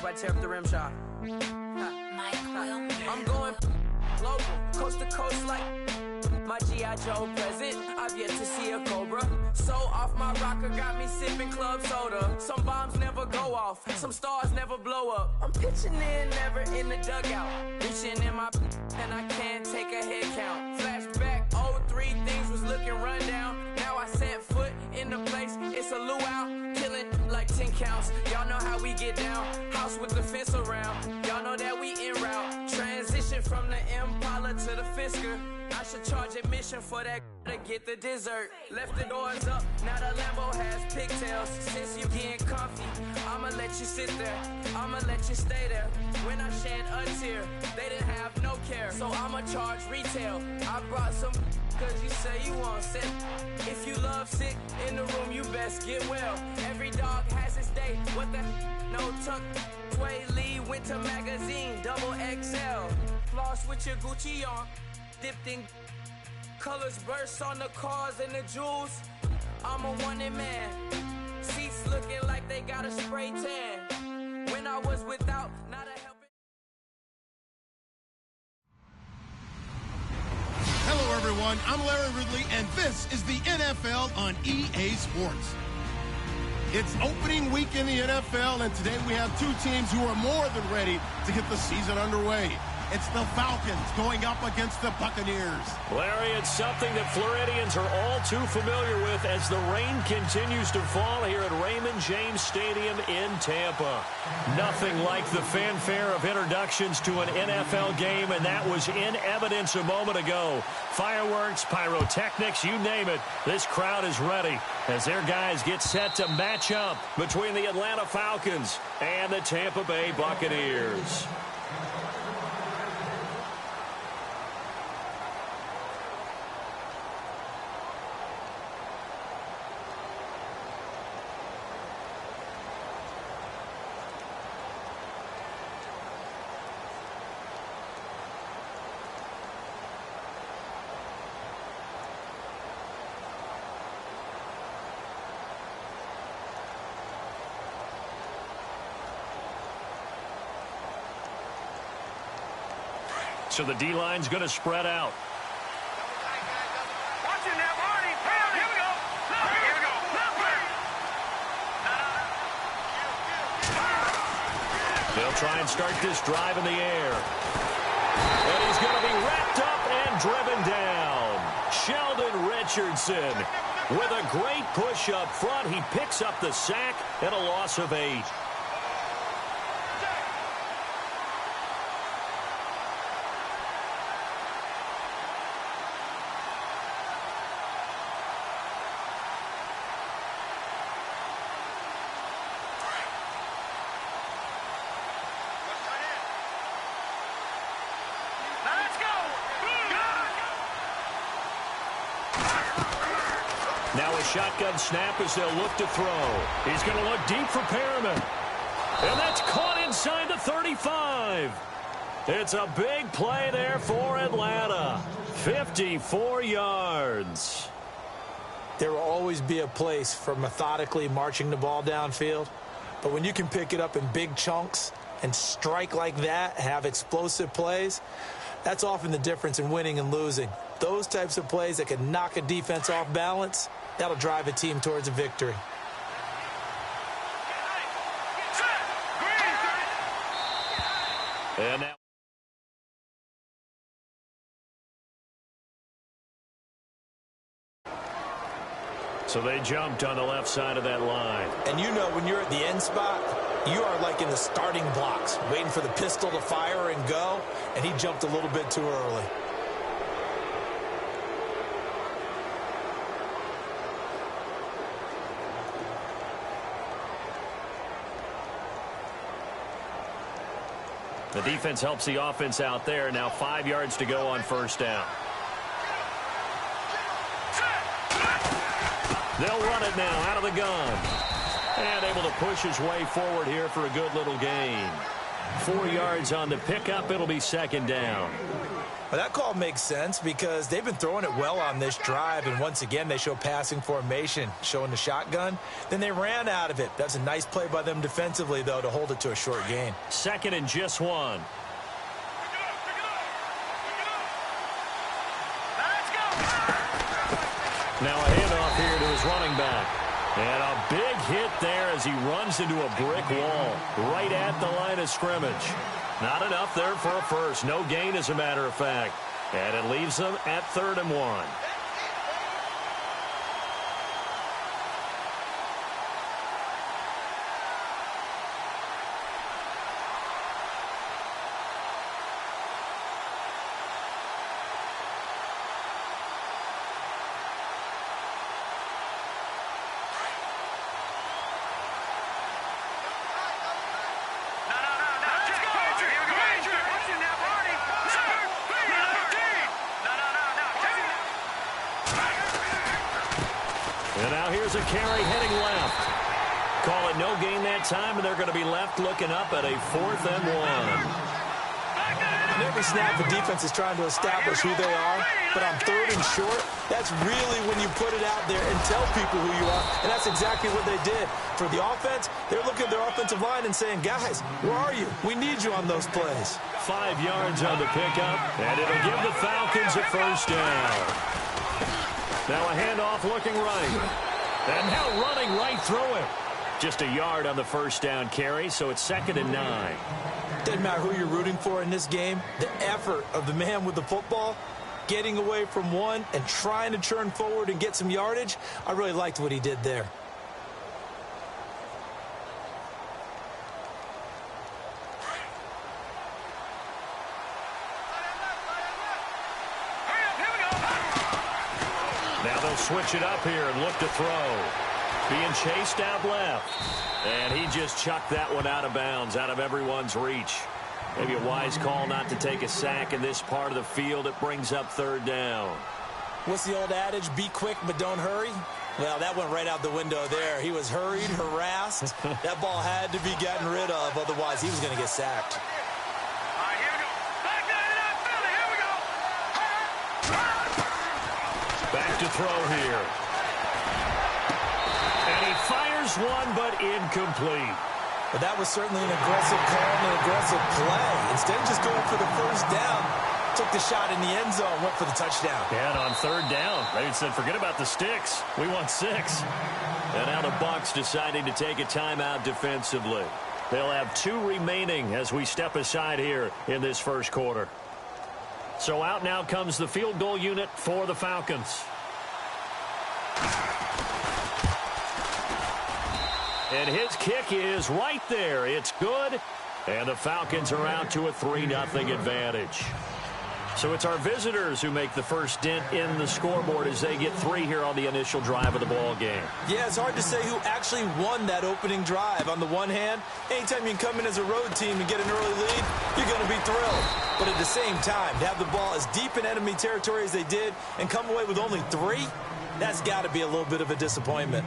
before I tear up the rim shot. I'm going global, coast to coast like my G.I. Joe present. I've yet to see a Cobra. So off my rocker got me sipping club soda. Some bombs never go off, some stars never blow up. I'm pitching in, never in the dugout. Reaching in my and I can't take a head count. Flashback, 03, things was looking rundown. Now I set foot in the place, it's a luau. Killing like 10 counts, y'all know how we get down. House with the fence around, y'all know that we en route. Transition from the Impala to the Fisker. I should charge admission for that to get the dessert. Left the doors up, now the Lambo has pigtails. Since you getting comfy, I'ma let you sit there, I'ma let you stay there. When I shed a tear, they didn't have no care, so I'ma charge retail. I brought some cause you say you want sick. If you love sick in the room, you best get well. Every dog has its day, what the no tuck. Sway Lee, Winter Magazine, double XL. Floss with your Gucci on, dipped in colors burst on the cars and the jewels. I'm a wanted man. Seats looking like they got a spray tan. When I was without, not a helping. Hello, everyone. I'm Larry Ridley, and this is the NFL on EA Sports. It's opening week in the NFL, and today we have two teams who are more than ready to get the season underway. It's the Falcons going up against the Buccaneers. Larry, it's something that Floridians are all too familiar with as the rain continues to fall here at Raymond James Stadium in Tampa. Nothing like the fanfare of introductions to an NFL game, and that was in evidence a moment ago. Fireworks, pyrotechnics, you name it. This crowd is ready as their guys get set to match up between the Atlanta Falcons and the Tampa Bay Buccaneers. So the D-line's going to spread out. Watch it now, Marty. Here we go. Here we go. They'll try and start this drive in the air. And he's going to be wrapped up and driven down. Sheldon Richardson with a great push up front. He picks up the sack and a loss of 8. Now a shotgun snap as they'll look to throw. He's going to look deep for Perriman. And that's caught inside the 35. It's a big play there for Atlanta. 54 yards. There will always be a place for methodically marching the ball downfield. But when you can pick it up in big chunks and strike like that, have explosive plays, that's often the difference in winning and losing. Those types of plays that can knock a defense off balance, that'll drive a team towards a victory. And now so they jumped on the left side of that line. And you know when you're at the end spot, you are like in the starting blocks, waiting for the pistol to fire and go, and he jumped a little bit too early. The defense helps the offense out there. Now 5 yards to go on first down. They'll run it now out of the gun. And able to push his way forward here for a good little gain. 4 yards on the pickup. It'll be second down. Well, that call makes sense because they've been throwing it well on this drive, and once again they show passing formation, showing the shotgun. Then they ran out of it. That's a nice play by them defensively, though, to hold it to a short gain. 2nd and just 1. Now a handoff here to his running back. And a big hit there as he runs into a brick wall right at the line of scrimmage. Not enough there for a first. No gain, as a matter of fact. And it leaves them at 3rd and 1. And now here's a carry heading left. Call it no gain that time, and they're going to be left looking up at a 4th and 1. And every snap, the defense is trying to establish who they are, but on 3rd and short, that's really when you put it out there and tell people who you are, and that's exactly what they did. For the offense, they're looking at their offensive line and saying, guys, where are you? We need you on those plays. 5 yards on the pickup, and it'll give the Falcons a first down. Now a handoff looking right. And now running right through him. Just a yard on the first down carry, so it's 2nd and 9. Doesn't matter who you're rooting for in this game. The effort of the man with the football, getting away from one and trying to turn forward and get some yardage, I really liked what he did there. Now they'll switch it up here and look to throw. Being chased out left. And he just chucked that one out of bounds, out of everyone's reach. Maybe a wise call not to take a sack in this part of the field. It brings up 3rd down. What's the old adage? Be quick, but don't hurry. Well, that went right out the window there. He was hurried, harassed. That ball had to be gotten rid of, otherwise he was going to get sacked. Back to throw here. And he fires one, but incomplete. But that was certainly an aggressive call and an aggressive play. Instead of just going for the first down, took the shot in the end zone, went for the touchdown. And on 3rd down, they said, forget about the sticks. We want 6. And now the Bucs deciding to take a timeout defensively. They'll have 2 remaining as we step aside here in this first quarter. So out now comes the field goal unit for the Falcons. And his kick is right there. It's good. And the Falcons are out to a 3-0 advantage. So it's our visitors who make the first dent in the scoreboard as they get 3 here on the initial drive of the ball game. Yeah, it's hard to say who actually won that opening drive. On the one hand, anytime you can come in as a road team and get an early lead, you're going to be thrilled. But at the same time, to have the ball as deep in enemy territory as they did and come away with only 3, that's got to be a little bit of a disappointment.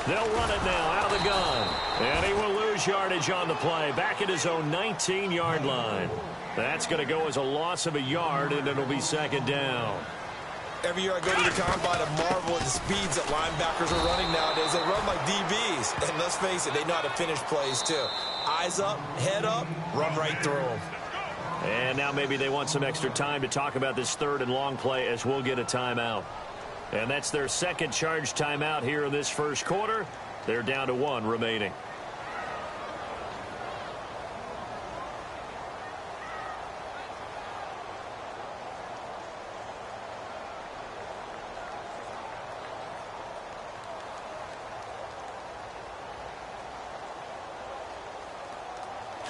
They'll run it now out of the gun. And he will lose yardage on the play. Back at his own 19-yard line. That's going to go as a loss of a yard, and it'll be 2nd down. Every year I go to the combine and marvel at the speeds that linebackers are running nowadays. They run like DBs. And let's face it, they know how to finish plays too. Eyes up, head up, run right through them. And now maybe they want some extra time to talk about this 3rd and long play as we'll get a timeout. And that's their 2nd charge timeout here in this first quarter. They're down to 1 remaining.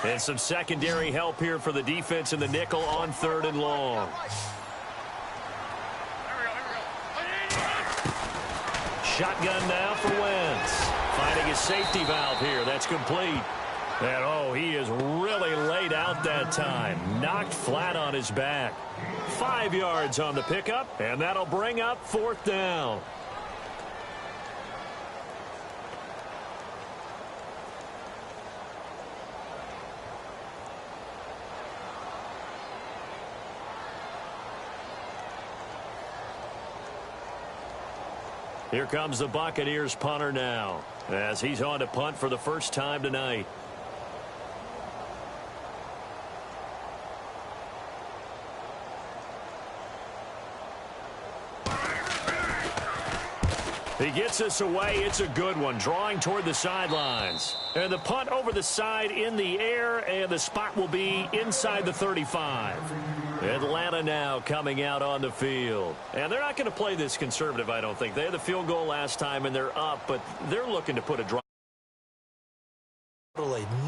And some secondary help here for the defense in the nickel on 3rd and long. Shotgun now for Wentz. Finding his safety valve here. That's complete. And, oh, he is really laid out that time. Knocked flat on his back. 5 yards on the pickup, and that'll bring up 4th down. Here comes the Buccaneers punter now, as he's on to punt for the first time tonight. He gets us away. It's a good one, drawing toward the sidelines. And the punt over the side in the air, and the spot will be inside the 35. Atlanta now coming out on the field. And they're not going to play this conservative, I don't think. They had the field goal last time, and they're up, but they're looking to put a drive.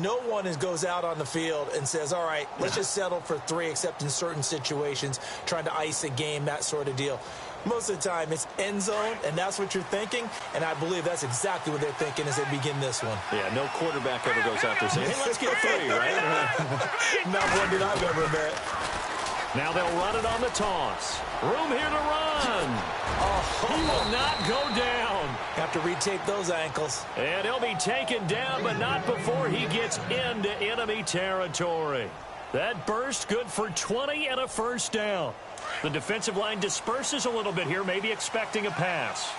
No one goes out on the field and says, all right, let's just settle for 3, except in certain situations, trying to ice a game, that sort of deal. Most of the time, it's end zone, and that's what you're thinking, and I believe that's exactly what they're thinking as they begin this one. Yeah, no quarterback ever goes out there saying, hey, let's get 3, right? Not one that I've ever met. Now they'll run it on the toss. Room here to run. Oh, he will not go down. Have to retake those ankles. And he'll be taken down, but not before he gets into enemy territory. That burst good for 20 and a first down. The defensive line disperses a little bit here, maybe expecting a pass.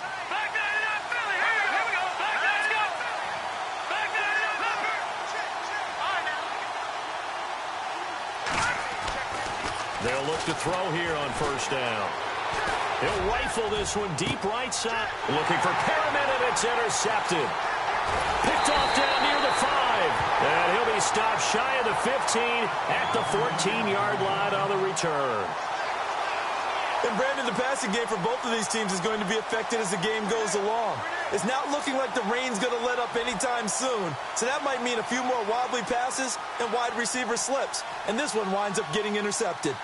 They'll look to throw here on first down. He'll rifle this one deep right side. Looking for Perriman, and it's intercepted. Picked off down near the 5. And he'll be stopped shy of the 15 at the 14-yard line on the return. And, Brandon, the passing game for both of these teams is going to be affected as the game goes along. It's not looking like the rain's going to let up anytime soon. So that might mean a few more wobbly passes and wide receiver slips. And this one winds up getting intercepted.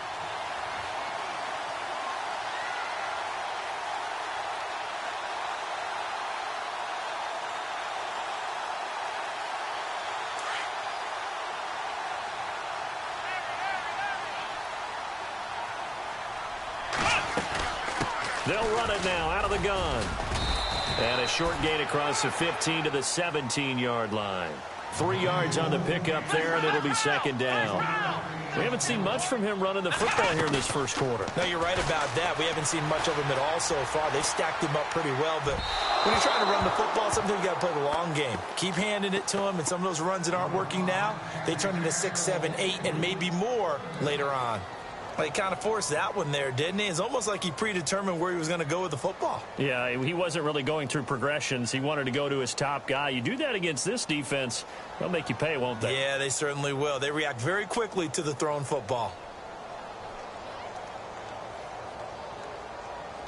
They'll run it now out of the gun. And a short gain across the 15 to the 17-yard line. 3 yards on the pickup there, and it'll be second down. We haven't seen much from him running the football here in this first quarter. No, you're right about that. We haven't seen much of him at all so far. They've stacked him up pretty well, but when you're trying to run the football, sometimes you got to play the long game. Keep handing it to him, and some of those runs that aren't working now, they turn into 6, 7, 8, and maybe more later on. Well, he kind of forced that one there, didn't he? It's almost like he predetermined where he was going to go with the football. Yeah, he wasn't really going through progressions. He wanted to go to his top guy. You do that against this defense, they'll make you pay, won't they? Yeah, they certainly will. They react very quickly to the thrown football.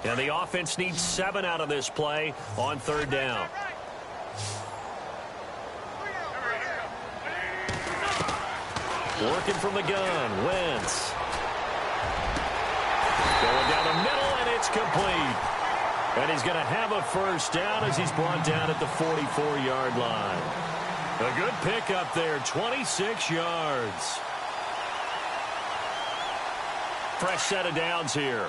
And the offense needs 7 out of this play on third down. Working from the gun, Wentz. Going down the middle, and it's complete. And he's going to have a first down as he's brought down at the 44-yard line. A good pickup there, 26 yards. Fresh set of downs here.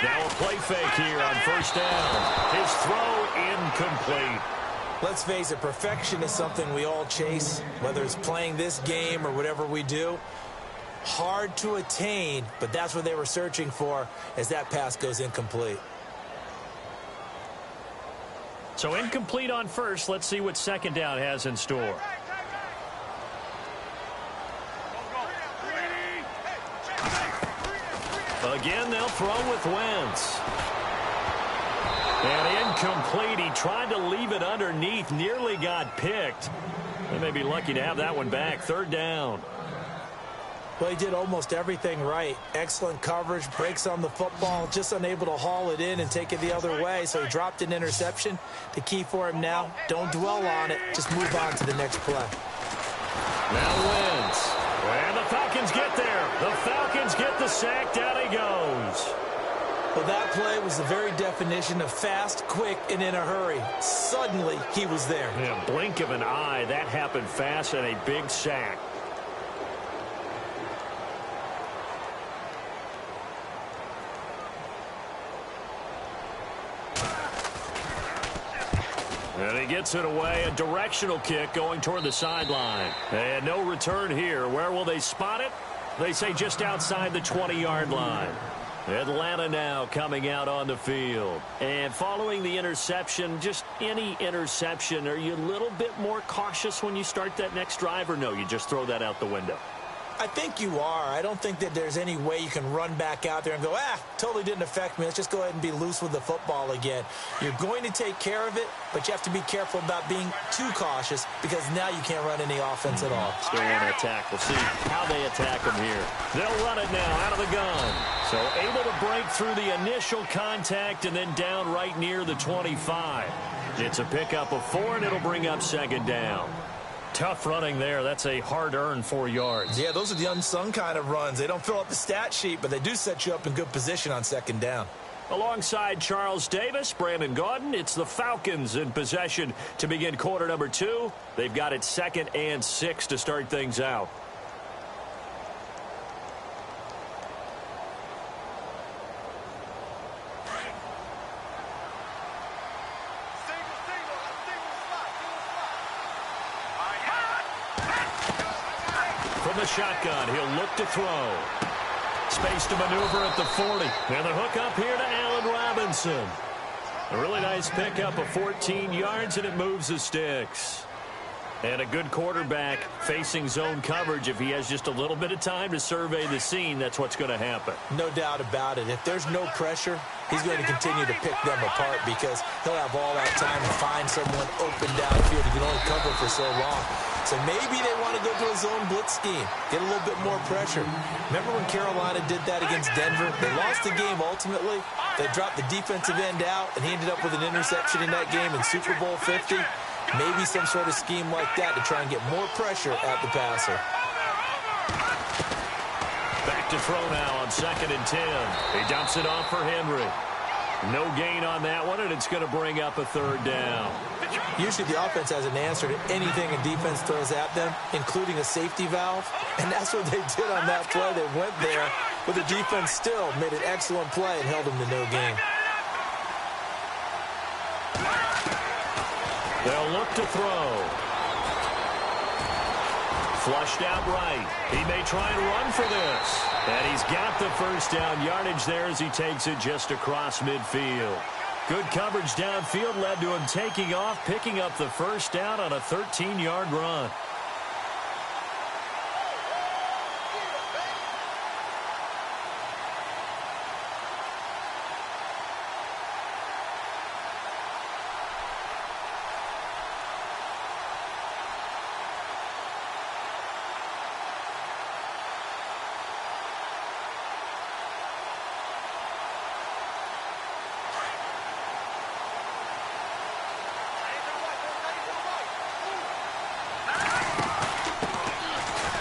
Now a play fake here on first down. His throw incomplete. Let's face it, perfection is something we all chase, whether it's playing this game or whatever we do. Hard to attain, but that's what they were searching for as that pass goes incomplete. So incomplete on first. Let's see what second down has in store. Again, they'll throw with Wentz. And incomplete. He tried to leave it underneath, nearly got picked. They may be lucky to have that one back. Third down. Well, he did almost everything right. Excellent coverage, breaks on the football, just unable to haul it in and take it the other way, so he dropped an interception. The key for him now, don't dwell on it, just move on to the next play. Now Wentz. And the Falcons get there. The Falcons get the sack. Down he goes. Well, that play was the very definition of fast, quick, and in a hurry. Suddenly, he was there. Yeah, blink of an eye. That happened fast and a big sack. And he gets it away. A directional kick going toward the sideline. And no return here. Where will they spot it? They say just outside the 20-yard line. Atlanta now coming out on the field. And following the interception, just any interception, are you a little bit more cautious when you start that next drive, or no, you just throw that out the window? I think you are. I don't think that there's any way you can run back out there and go, totally didn't affect me. Let's just go ahead and be loose with the football again. You're going to take care of it, but you have to be careful about being too cautious because now you can't run any offense at all. Stay on attack. We'll see how they attack them here. They'll run it now out of the gun. So able to break through the initial contact and then down right near the 25. It's a pickup of 4, and it'll bring up second down. Tough running there. That's a hard-earned 4 yards. Yeah, those are the unsung kind of runs. They don't fill up the stat sheet, but they do set you up in good position on second down. Alongside Charles Davis, Brandon Gaudin, it's the Falcons in possession to begin quarter number 2. They've got it 2nd and 6 to start things out. From the shotgun, he'll look to throw. Space to maneuver at the 40. And the hook up here to Allen Robinson. A really nice pickup of 14 yards, and it moves the sticks. And a good quarterback facing zone coverage. If he has just a little bit of time to survey the scene, that's what's going to happen. No doubt about it. If there's no pressure, he's going to continue to pick them apart because he'll have all that time to find someone open downfield. He can only cover for so long. So maybe they want to go to a zone blitz scheme, get a little bit more pressure. Remember when Carolina did that against Denver? They lost the game ultimately. They dropped the defensive end out, and he ended up with an interception in that game in Super Bowl 50. Maybe some sort of scheme like that to try and get more pressure at the passer. Back to throw now on 2nd and 10. He dumps it off for Henry. No gain on that one, and it's going to bring up a 3rd down. Usually the offense has an answer to anything a defense throws at them, including a safety valve. And that's what they did on that play. They went there, but the defense still made an excellent play and held them to no gain. They'll look to throw. Flushed out right. He may try and run for this. And he's got the first down yardage there as he takes it just across midfield. Good coverage downfield led to him taking off, picking up the first down on a 13-yard run.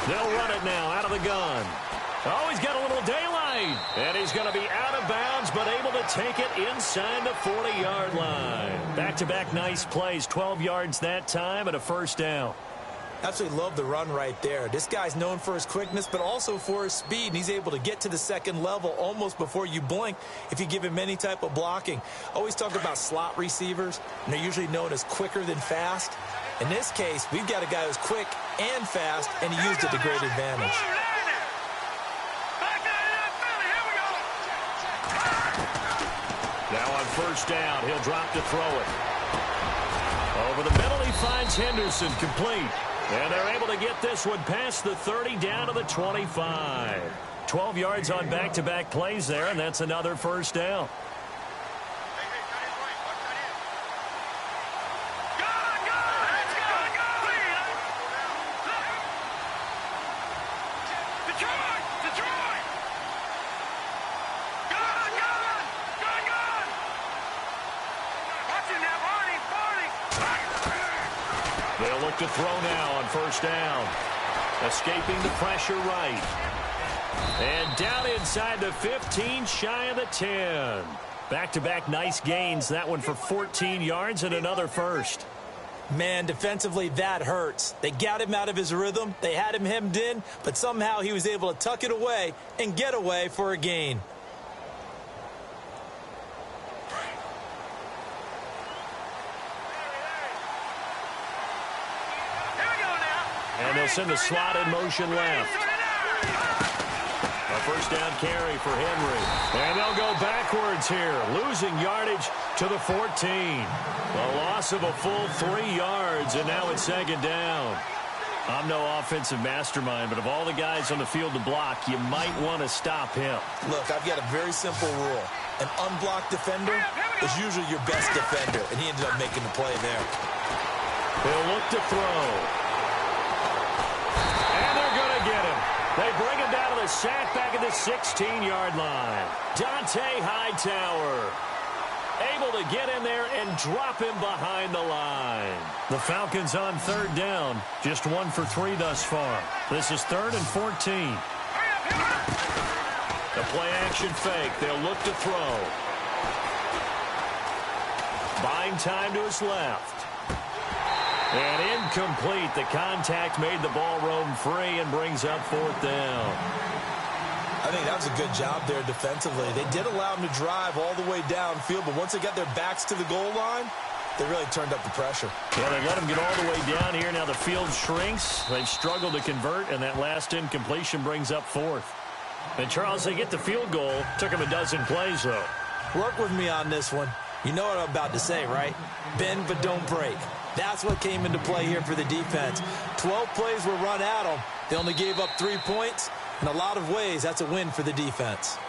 They'll run it now out of the gun. Oh, he's got a little daylight. And he's going to be out of bounds, but able to take it inside the 40-yard line. Back-to-back nice plays, 12 yards that time and a first down. Absolutely love the run right there. This guy's known for his quickness, but also for his speed, and he's able to get to the second level almost before you blink if you give him any type of blocking. Always talk about slot receivers, and they're usually known as quicker than fast. In this case, we've got a guy who's quick and fast, and he used it to great advantage. Now on first down, he'll drop to throw it. Over the middle, he finds Henderson complete. And they're able to get this one past the 30 down to the 25. 12 yards on back-to-back plays there, and that's another first down. They'll look to throw now on first down. Escaping the pressure right. And down inside the 15, shy of the 10. Back-to-back nice gains. That one for 14 yards and another first. Man, defensively, that hurts. They got him out of his rhythm. They had him hemmed in, but somehow he was able to tuck it away and get away for a gain. And they'll send the slot in motion left. A first down carry for Henry. And they'll go backwards here, losing yardage to the 14. A loss of a full 3 yards, and now it's second down. I'm no offensive mastermind, but of all the guys on the field to block, you might want to stop him. Look, I've got a very simple rule. An unblocked defender is usually your best defender, and he ended up making the play there. They'll look to throw. And they're going to get him. They bring him down to the sack back at the 16-yard line. Dante Hightower able to get in there and drop him behind the line. The Falcons on third down. Just 1 for 3 thus far. This is 3rd and 14. The play-action fake. They'll look to throw. Buying time to his left. And incomplete. The contact made the ball roam free and brings up 4th down. I think that was a good job there defensively. They did allow them to drive all the way downfield, but once they got their backs to the goal line, they really turned up the pressure. Yeah, they let them get all the way down here. Now the field shrinks. They've struggled to convert, and that last incompletion brings up 4th. And, Charles, they get the field goal. Took them a dozen plays, though. Work with me on this one. You know what I'm about to say, right? Bend but don't break. That's what came into play here for the defense. 12 plays were run at them. They only gave up 3 points. In a lot of ways, that's a win for the defense.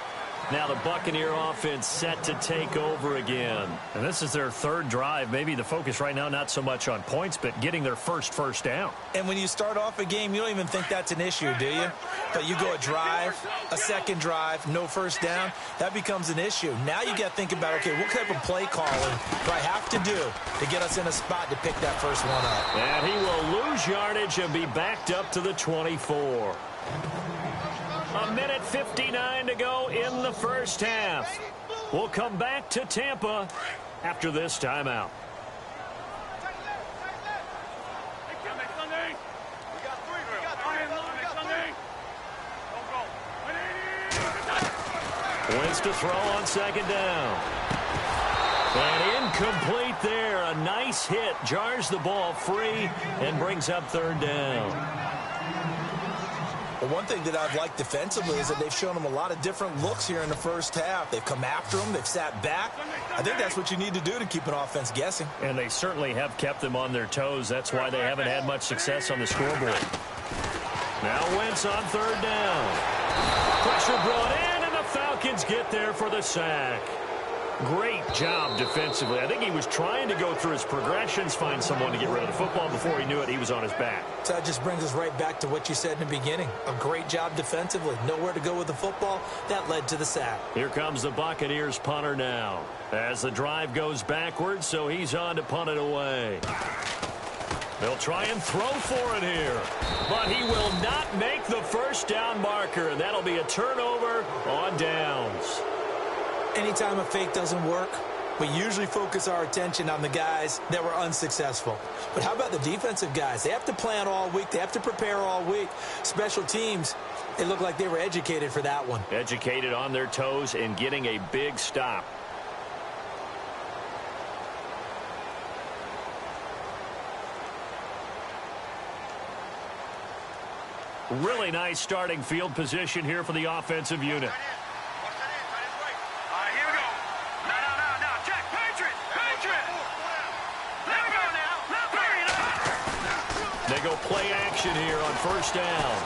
Now the Buccaneer offense set to take over again. And this is their 3rd drive. Maybe the focus right now not so much on points, but getting their first down. And when you start off a game, you don't even think that's an issue, do you? But you go a drive, a second drive, no first down, that becomes an issue. Now you got to think about, okay, what type of play calling do I have to do to get us in a spot to pick that first one up? And he will lose yardage and be backed up to the 24. A minute 59 to go in the first half. We'll come back to Tampa after this timeout. Wins to throw on second down. And incomplete there. A nice hit. Jars the ball free and brings up 3rd down. Well, one thing that I've liked defensively is that they've shown them a lot of different looks here in the first half. They've come after them. They've sat back. I think that's what you need to do to keep an offense guessing. And they certainly have kept them on their toes. That's why they haven't had much success on the scoreboard. Now Wentz on 3rd down. Pressure brought in, and the Falcons get there for the sack. Great job defensively. I think he was trying to go through his progressions, find someone to get rid of the football. Before he knew it, he was on his back. So that just brings us right back to what you said in the beginning. A great job defensively. Nowhere to go with the football. That led to the sack. Here comes the Buccaneers punter now. As the drive goes backwards, so he's on to punt it away. They'll try and throw for it here. But he will not make the first down marker. And that'll be a turnover on downs. Anytime a fake doesn't work, we usually focus our attention on the guys that were unsuccessful. But how about the defensive guys? They have to plan all week. They have to prepare all week. Special teams, they look like they were educated for that one. Educated on their toes and getting a big stop. Really nice starting field position here for the offensive unit. They go play action here on first down.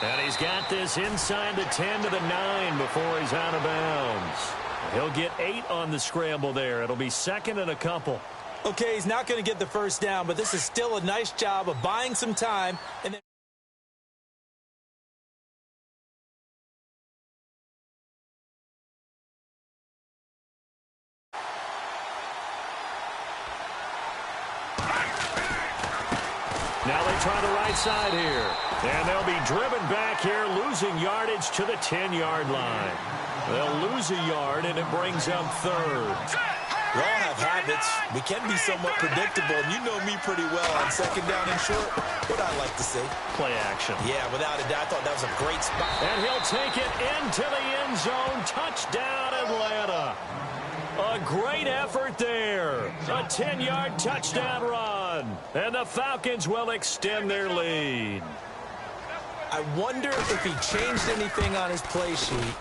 And he's got this inside the 10 to the 9 before he's out of bounds. He'll get 8 on the scramble there. It'll be 2nd and a couple. Okay, he's not going to get the first down, but this is still a nice job of buying some time. And then Now they try the right side here. And they'll be driven back here, losing yardage to the 10-yard line. They'll lose a yard, and it brings up third. We all have habits. We can be somewhat predictable, and you know me pretty well on second down and short. What I like to see. Play action. Yeah, without a doubt, I thought that was a great spot. And he'll take it into the end zone. Touchdown, Atlanta. A great effort there. A 10-yard touchdown run. And the Falcons will extend their lead. I wonder if he changed anything on his play sheet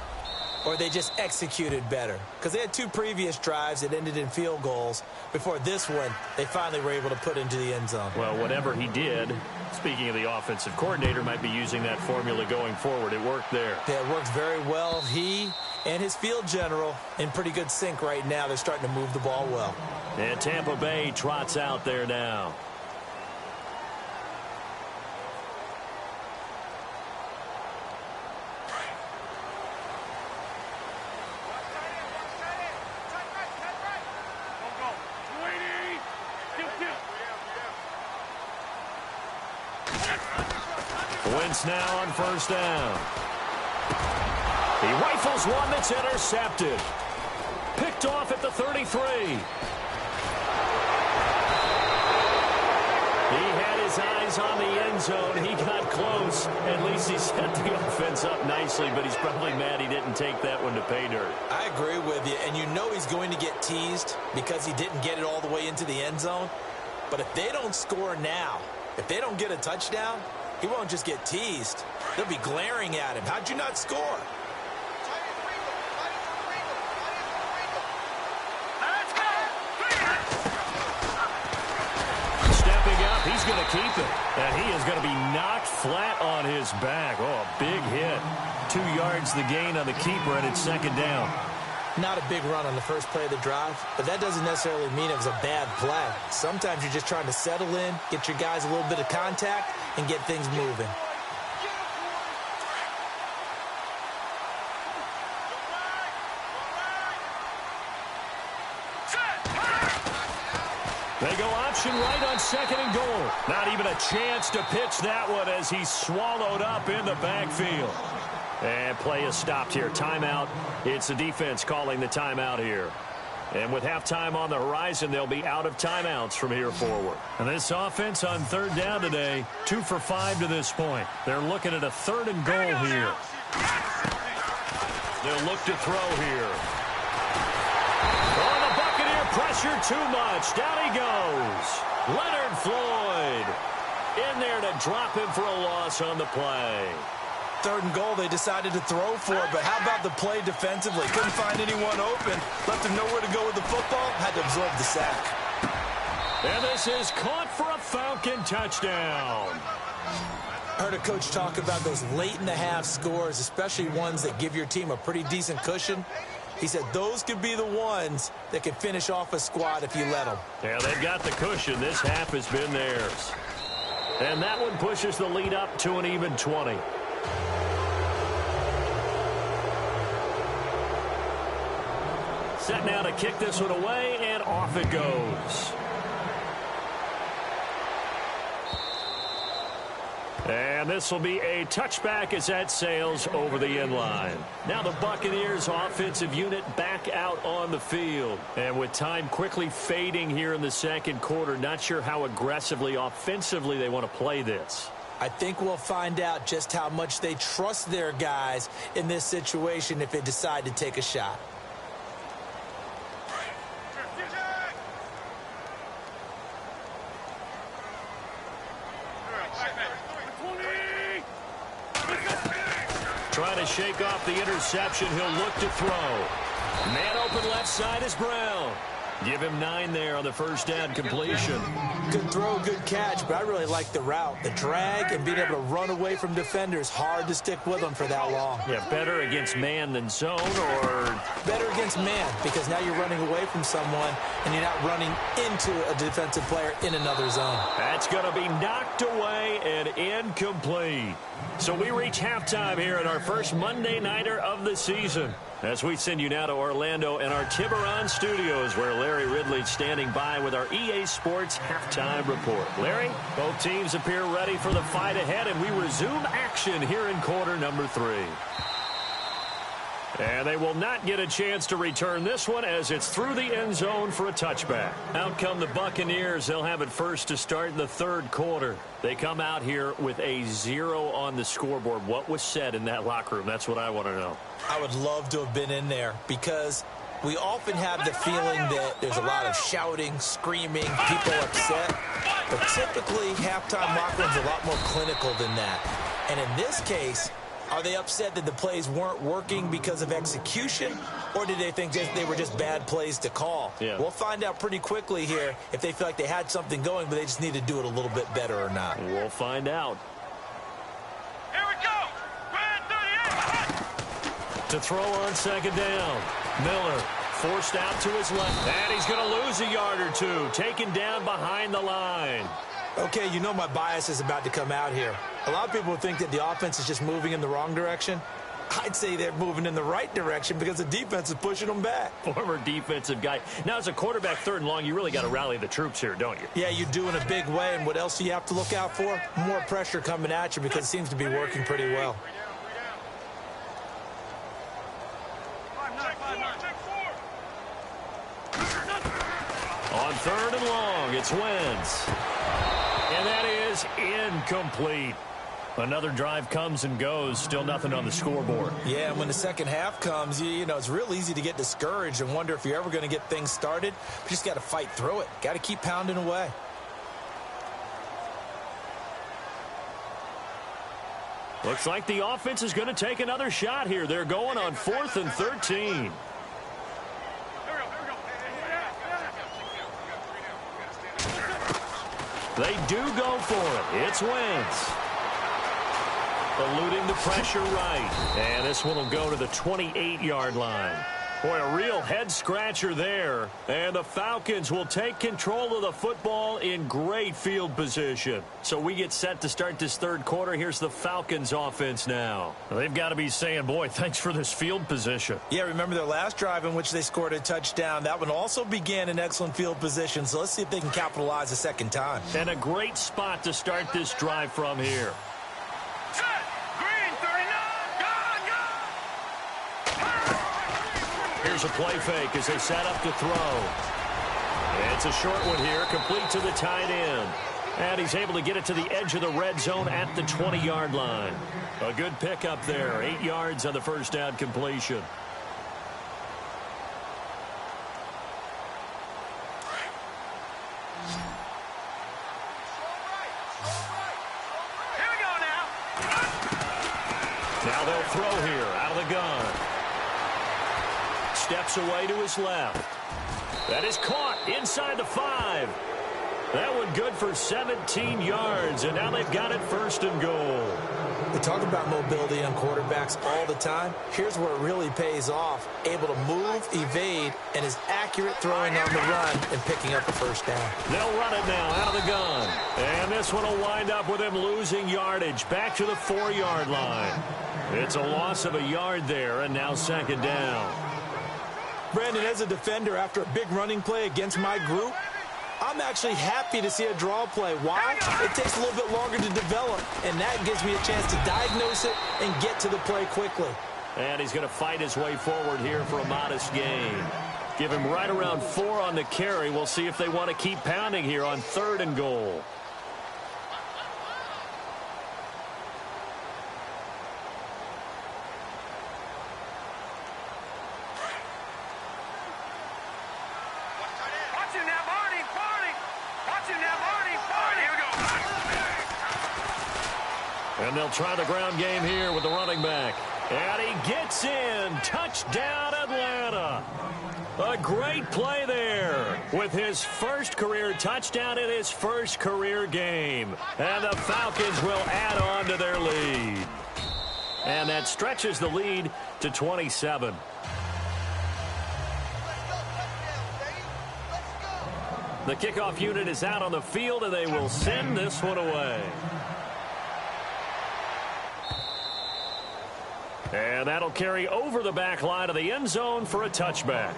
or they just executed better. Because they had 2 previous drives that ended in field goals. Before this one, they finally were able to put into the end zone. Well, whatever he did, speaking of the offensive coordinator, might be using that formula going forward. It worked there. Yeah, it worked very well. He and his field general in pretty good sync right now. They're starting to move the ball well. And Tampa Bay trots out there now. Wentz now on first down. He rifles one that's intercepted. Picked off at the 33. He had his eyes on the end zone. He got close. At least he set the offense up nicely, but he's probably mad he didn't take that one to pay dirt. I agree with you, and you know he's going to get teased because he didn't get it all the way into the end zone. But if they don't score now, if they don't get a touchdown, he won't just get teased. They'll be glaring at him. How'd you not score? Stepping up, he's going to keep it. And he is going to be knocked flat on his back. Oh, a big hit. 2 yards the gain on the keeper, and it's second down. Not a big run on the first play of the drive, but that doesn't necessarily mean it was a bad play. Sometimes you're just trying to settle in, get your guys a little bit of contact, and get things moving. They go option right on second and goal. Not even a chance to pitch that one as he's swallowed up in the backfield. And play is stopped here. Timeout. It's the defense calling the timeout here. And with halftime on the horizon, they'll be out of timeouts from here forward. And this offense on third down today, 2 for 5 to this point. They're looking at a third and goal here. They'll look to throw here. Oh, the Buccaneer pressure too much. Down he goes. Leonard Floyd in there to drop him for a loss on the play. Third and goal, they decided to throw for it, but how about the play defensively? Couldn't find anyone open. Left him nowhere to go with the football. Had to absorb the sack. And this is caught for a Falcon touchdown. Heard a coach talk about those late-in-the-half scores, especially ones that give your team a pretty decent cushion. He said those could be the ones that could finish off a squad if you let them. Yeah, they've got the cushion. This half has been theirs. And that one pushes the lead up to an even 20. Set now to kick this one away, and off it goes. And this will be a touchback as that sails over the end line. Now the Buccaneers offensive unit back out on the field. And with time quickly fading here in the second quarter, not sure how aggressively offensively they want to play this. I think we'll find out just how much they trust their guys in this situation if they decide to take a shot. Trying to shake off the interception. He'll look to throw. Man open left side is Brown. Give him 9 there on the first down completion. Good throw, good catch, but I really like the route. The drag and being able to run away from defenders, hard to stick with them for that long. Yeah, better against man than zone, or? Better against man, because now you're running away from someone and you're not running into a defensive player in another zone. That's going to be knocked away and incomplete. So we reach halftime here in our first Monday Nighter of the season, as we send you now to Orlando and our Tiburon studios, where Larry Larry Ridley standing by with our EA Sports halftime report. Larry, both teams appear ready for the fight ahead, and we resume action here in quarter number 3. And they will not get a chance to return this one as it's through the end zone for a touchback. Out come the Buccaneers. They'll have it first to start in the third quarter. They come out here with a 0 on the scoreboard. What was said in that locker room? That's what I want to know. I would love to have been in there because we often have the feeling that there's a lot of shouting, screaming, people upset. But typically, halftime locker rooms are a lot more clinical than that. And in this case, are they upset that the plays weren't working because of execution, or did they think they were just bad plays to call? Yeah. We'll find out pretty quickly here if they feel like they had something going, but they just need to do it a little bit better or not. We'll find out. Here we go. Red 38. To throw on second down. Miller forced out to his left. And he's going to lose a yard or two. Taken down behind the line. Okay, you know my bias is about to come out here. A lot of people think that the offense is just moving in the wrong direction. I'd say they're moving in the right direction because the defense is pushing them back. Former defensive guy. Now, as a quarterback, third and long, you really got to rally the troops here, don't you? Yeah, you do in a big way. And what else do you have to look out for? More pressure coming at you because it seems to be working pretty well. On third and long, it's Wentz. And that is incomplete. Another drive comes and goes. Still nothing on the scoreboard. Yeah, and when the second half comes, you know, it's real easy to get discouraged and wonder if you're ever going to get things started. You just got to fight through it. Got to keep pounding away. Looks like the offense is going to take another shot here. They're going on 4th and 13. They do go for it. It's Wentz. Eluding the pressure right. And this one will go to the 28-yard line. Boy, a real head-scratcher there. And the Falcons will take control of the football in great field position. So we get set to start this third quarter. Here's the Falcons offense now. They've got to be saying, boy, thanks for this field position. Yeah, remember their last drive in which they scored a touchdown. That one also began in excellent field position. So let's see if they can capitalize a second time. And a great spot to start this drive from here. Here's a play fake as they set up to throw. It's a short one here, complete to the tight end. And he's able to get it to the edge of the red zone at the 20-yard line. A good pickup there, 8 yards on the first down completion. Here we go now. Now they'll throw here out of the gun. Steps away to his left. That is caught inside the 5. That one good for 17 yards, and now they've got it 1st and goal. We talk about mobility on quarterbacks all the time. Here's where it really pays off. Able to move, evade, and is accurate throwing on the run and picking up the first down. They'll run it now out of the gun. And this one will wind up with him losing yardage back to the 4-yard line. It's a loss of a yard there, and now 2nd down. Brandon, as a defender, after a big running play against my group, I'm actually happy to see a draw play. Why? It takes a little bit longer to develop, and that gives me a chance to diagnose it and get to the play quickly. And he's going to fight his way forward here for a modest gain. Give him right around 4 on the carry. We'll see if they want to keep pounding here on 3rd and goal. And they'll try the ground game here with the running back. And he gets in. Touchdown, Atlanta. A great play there with his first career touchdown in his first career game. And the Falcons will add on to their lead. And that stretches the lead to 27. The kickoff unit is out on the field, and they will send this one away. And that'll carry over the back line of the end zone for a touchback.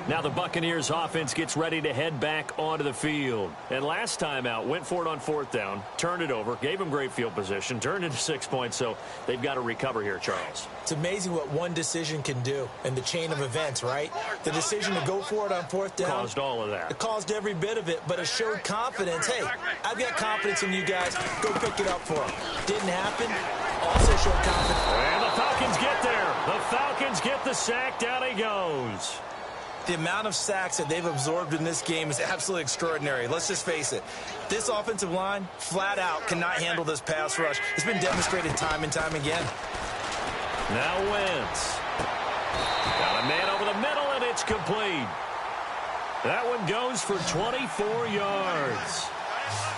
Now the Buccaneers offense gets ready to head back onto the field. And last time out, went for it on 4th down, turned it over, gave them great field position, turned into 6 points, so they've got to recover here, Charles. It's amazing what one decision can do in the chain of events, right? The decision to go for it on 4th down. Caused all of that. It caused every bit of it, but it showed confidence. Hey, I've got confidence in you guys. Go pick it up for them. Didn't happen. Also showed confidence. And the Falcons get there. The Falcons get the sack. Down he goes. The amount of sacks that they've absorbed in this game is absolutely extraordinary. Let's just face it. This offensive line, flat out, cannot handle this pass rush. It's been demonstrated time and time again. Now Wentz. Got a man over the middle, and it's complete. That one goes for 24 yards.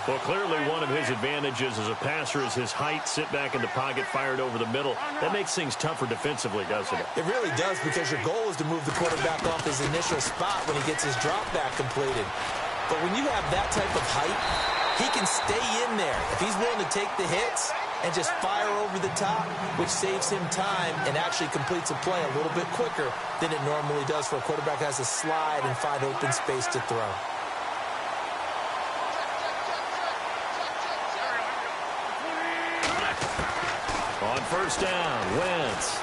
Well, clearly one of his advantages as a passer is his height, sit back in the pocket, fired over the middle. That makes things tougher defensively, doesn't it? It really does, because your goal is to move the quarterback off his initial spot when he gets his drop back completed. But when you have that type of height, he can stay in there. If he's willing to take the hits and just fire over the top, which saves him time and actually completes a play a little bit quicker than it normally does for a quarterback who has to slide and find open space to throw. On 1st down, Wentz.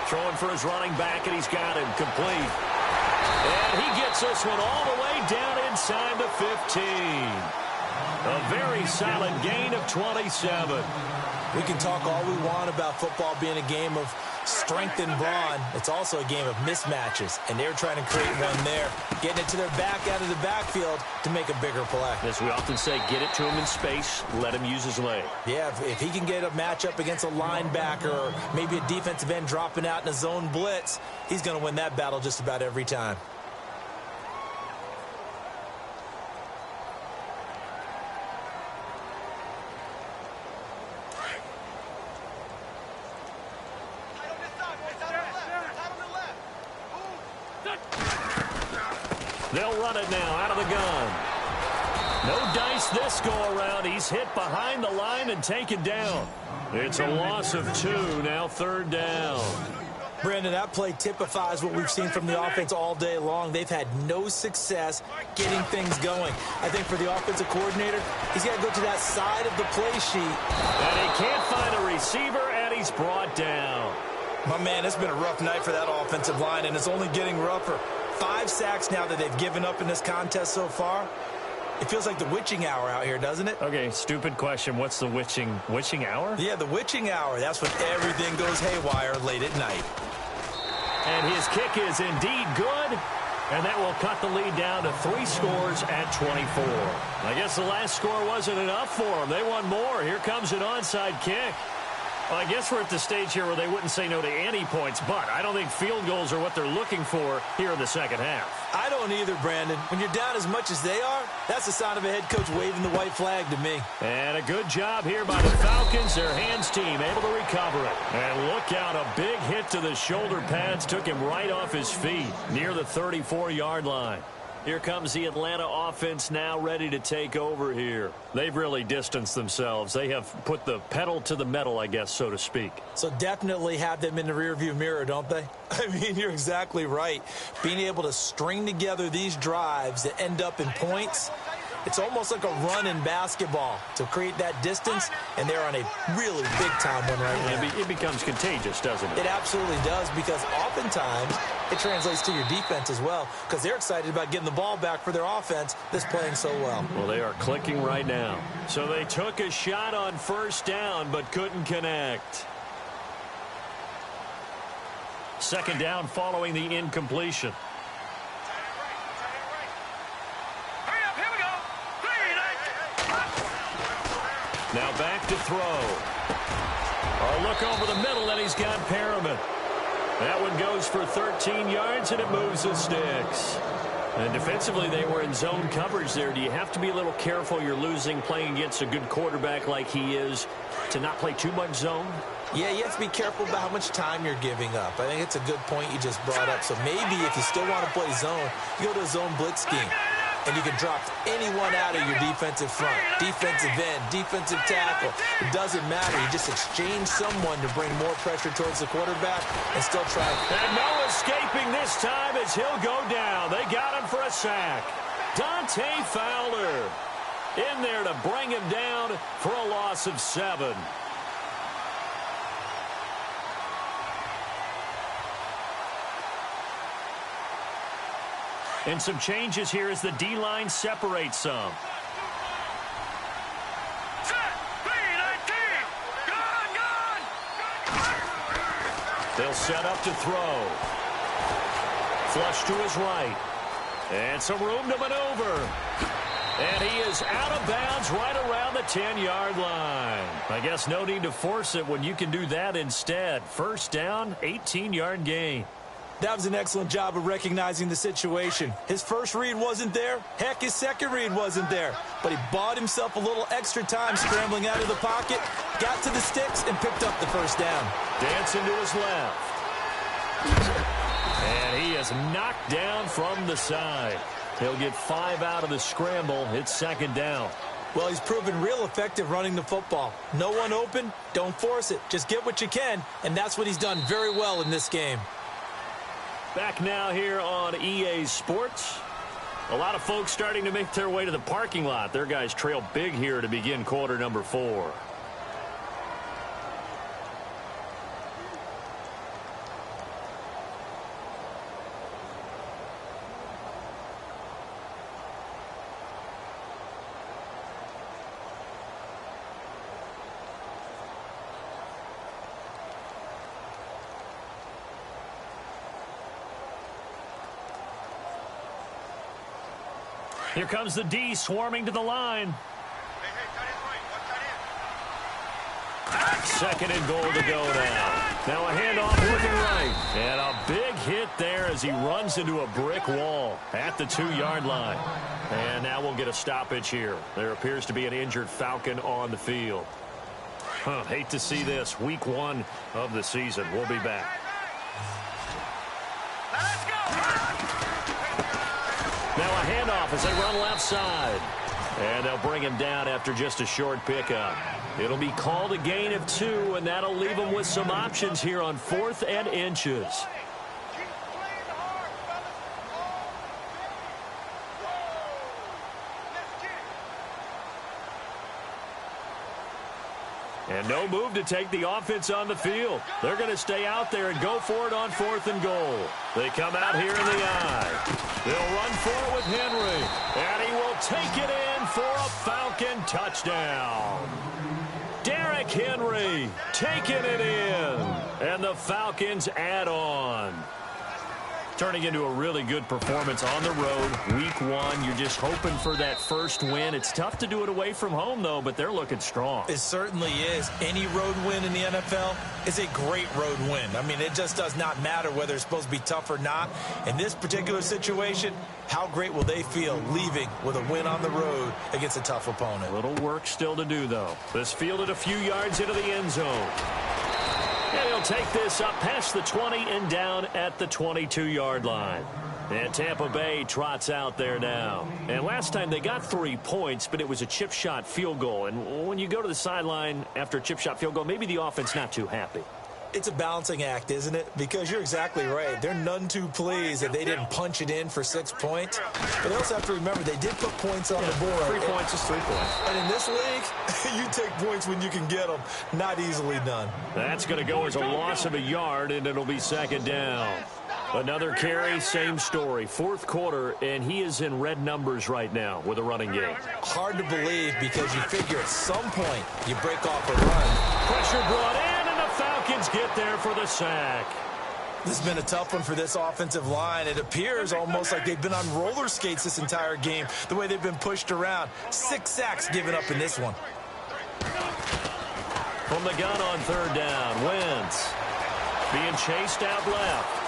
Throwing for his running back, and he's got him complete. And he gets this one all the way down inside the 15. A very solid gain of 27. We can talk all we want about football being a game of strength and brawn. It's also a game of mismatches, and they're trying to create one there, getting it to their back out of the backfield to make a bigger play. As we often say, get it to him in space, let him use his leg. Yeah, if he can get a matchup against a linebacker or maybe a defensive end dropping out in a zone blitz, he's going to win that battle just about every time. They'll run it now out of the gun. No dice this go-around. He's hit behind the line and taken down. It's a loss of 2, now 3rd down. Brandon, that play typifies what we've seen from the offense all day long. They've had no success getting things going. I think for the offensive coordinator, he's got to go to that side of the play sheet. And he can't find a receiver, and he's brought down. My man, it's been a rough night for that offensive line, and it's only getting rougher. 5 sacks now that they've given up in this contest so far. It feels like the witching hour out here, doesn't it? Okay, stupid question. What's the witching hour? Yeah, the witching hour. That's when everything goes haywire late at night. And his kick is indeed good. And that will cut the lead down to 3 scores at 24. I guess the last score wasn't enough for them. They want more. Here comes an onside kick. Well, I guess we're at the stage here where they wouldn't say no to any points, but I don't think field goals are what they're looking for here in the second half. I don't either, Brandon. When you're down as much as they are, that's the sign of a head coach waving the white flag to me. And a good job here by the Falcons, their hands team, able to recover it. And look out, a big hit to the shoulder pads took him right off his feet near the 34-yard line. Here comes the Atlanta offense now ready to take over here. They've really distanced themselves. They have put the pedal to the metal, I guess, so to speak. So definitely have them in the rearview mirror, don't they? I mean, you're exactly right. Being able to string together these drives that end up in points, it's almost like a run in basketball to create that distance, and they're on a really big-time one right now. It becomes contagious, doesn't it? It absolutely does, because oftentimes it translates to your defense as well, because they're excited about getting the ball back for their offense that's playing so well. Well, they are clicking right now. So they took a shot on 1st down, but couldn't connect. 2nd down following the incompletion. Now back to throw. A look over the middle, and he's got Perriman. That one goes for 13 yards, and it moves the sticks. And defensively, they were in zone coverage there. Do you have to be a little careful? You're losing playing against a good quarterback like he is to not play too much zone? Yeah, you have to be careful about how much time you're giving up. I think it's a good point you just brought up. So maybe if you still want to play zone, you go to a zone blitz scheme. and you can drop anyone out of your defensive front. Defensive end, defensive tackle. It doesn't matter. You just exchange someone to bring more pressure towards the quarterback and still try. And no escaping this time as he'll go down. They got him for a sack. Dante Fowler in there to bring him down for a loss of 7. And some changes here as the D-line separates some. They'll set up to throw. Flush to his right. And some room to maneuver. And he is out of bounds right around the 10-yard line. I guess no need to force it when you can do that instead. First down, 18-yard gain. That was an excellent job of recognizing the situation. His first read wasn't there. Heck, his second read wasn't there. But he bought himself a little extra time scrambling out of the pocket, got to the sticks, and picked up the first down. Dancing to his left. And he is knocked down from the side. He'll get 5 out of the scramble. It's second down. Well, he's proven real effective running the football. No one open, don't force it. Just get what you can, and that's what he's done very well in this game. Back now here on EA Sports. A lot of folks starting to make their way to the parking lot. Their guys trail big here to begin quarter number 4. Here comes the D swarming to the line. Second and goal to go now. Now a handoff looking right. And a big hit there as he runs into a brick wall at the 2-yard line. And now we'll get a stoppage here. There appears to be an injured Falcon on the field. Hate to see this. Week 1 of the season. We'll be back. Now a handoff as they run left side. And they'll bring him down after just a short pickup. It'll be called a gain of 2, and that'll leave them with some options here on 4th and inches. And no move to take the offense on the field. They're going to stay out there and go for it on 4th and goal. They come out here in the eye. They'll run for it with Henry. And he will take it in for a Falcon touchdown. Derrick Henry taking it in. And the Falcons add on. Turning into a really good performance on the road. Week 1, you're just hoping for that first win. It's tough to do it away from home, though, but they're looking strong. It certainly is. Any road win in the NFL is a great road win. I mean, it just does not matter whether it's supposed to be tough or not. In this particular situation, how great will they feel leaving with a win on the road against a tough opponent? A little work still to do, though. This fielded a few yards into the end zone. And he'll take this up past the 20 and down at the 22-yard line. And Tampa Bay trots out there now. And last time they got 3 points, but it was a chip shot field goal. And when you go to the sideline after a chip shot field goal, maybe the offense not too happy. It's a balancing act, isn't it? Because you're exactly right. They're none too pleased that they didn't punch it in for 6 points. But they also have to remember they did put points on the board. 3 points is 3 points. And in this league, you take points when you can get them. Not easily done. That's going to go as a loss of a yard, and it'll be second down. Another carry, same story. 4th quarter, and he is in red numbers right now with a running game. Hard to believe because you figure at some point you break off a run. Pressure brought in, and the Falcons get there for the sack. This has been a tough one for this offensive line. It appears almost like they've been on roller skates this entire game, the way they've been pushed around. 6 sacks given up in this one. From the gun on 3rd down, Wentz being chased out left.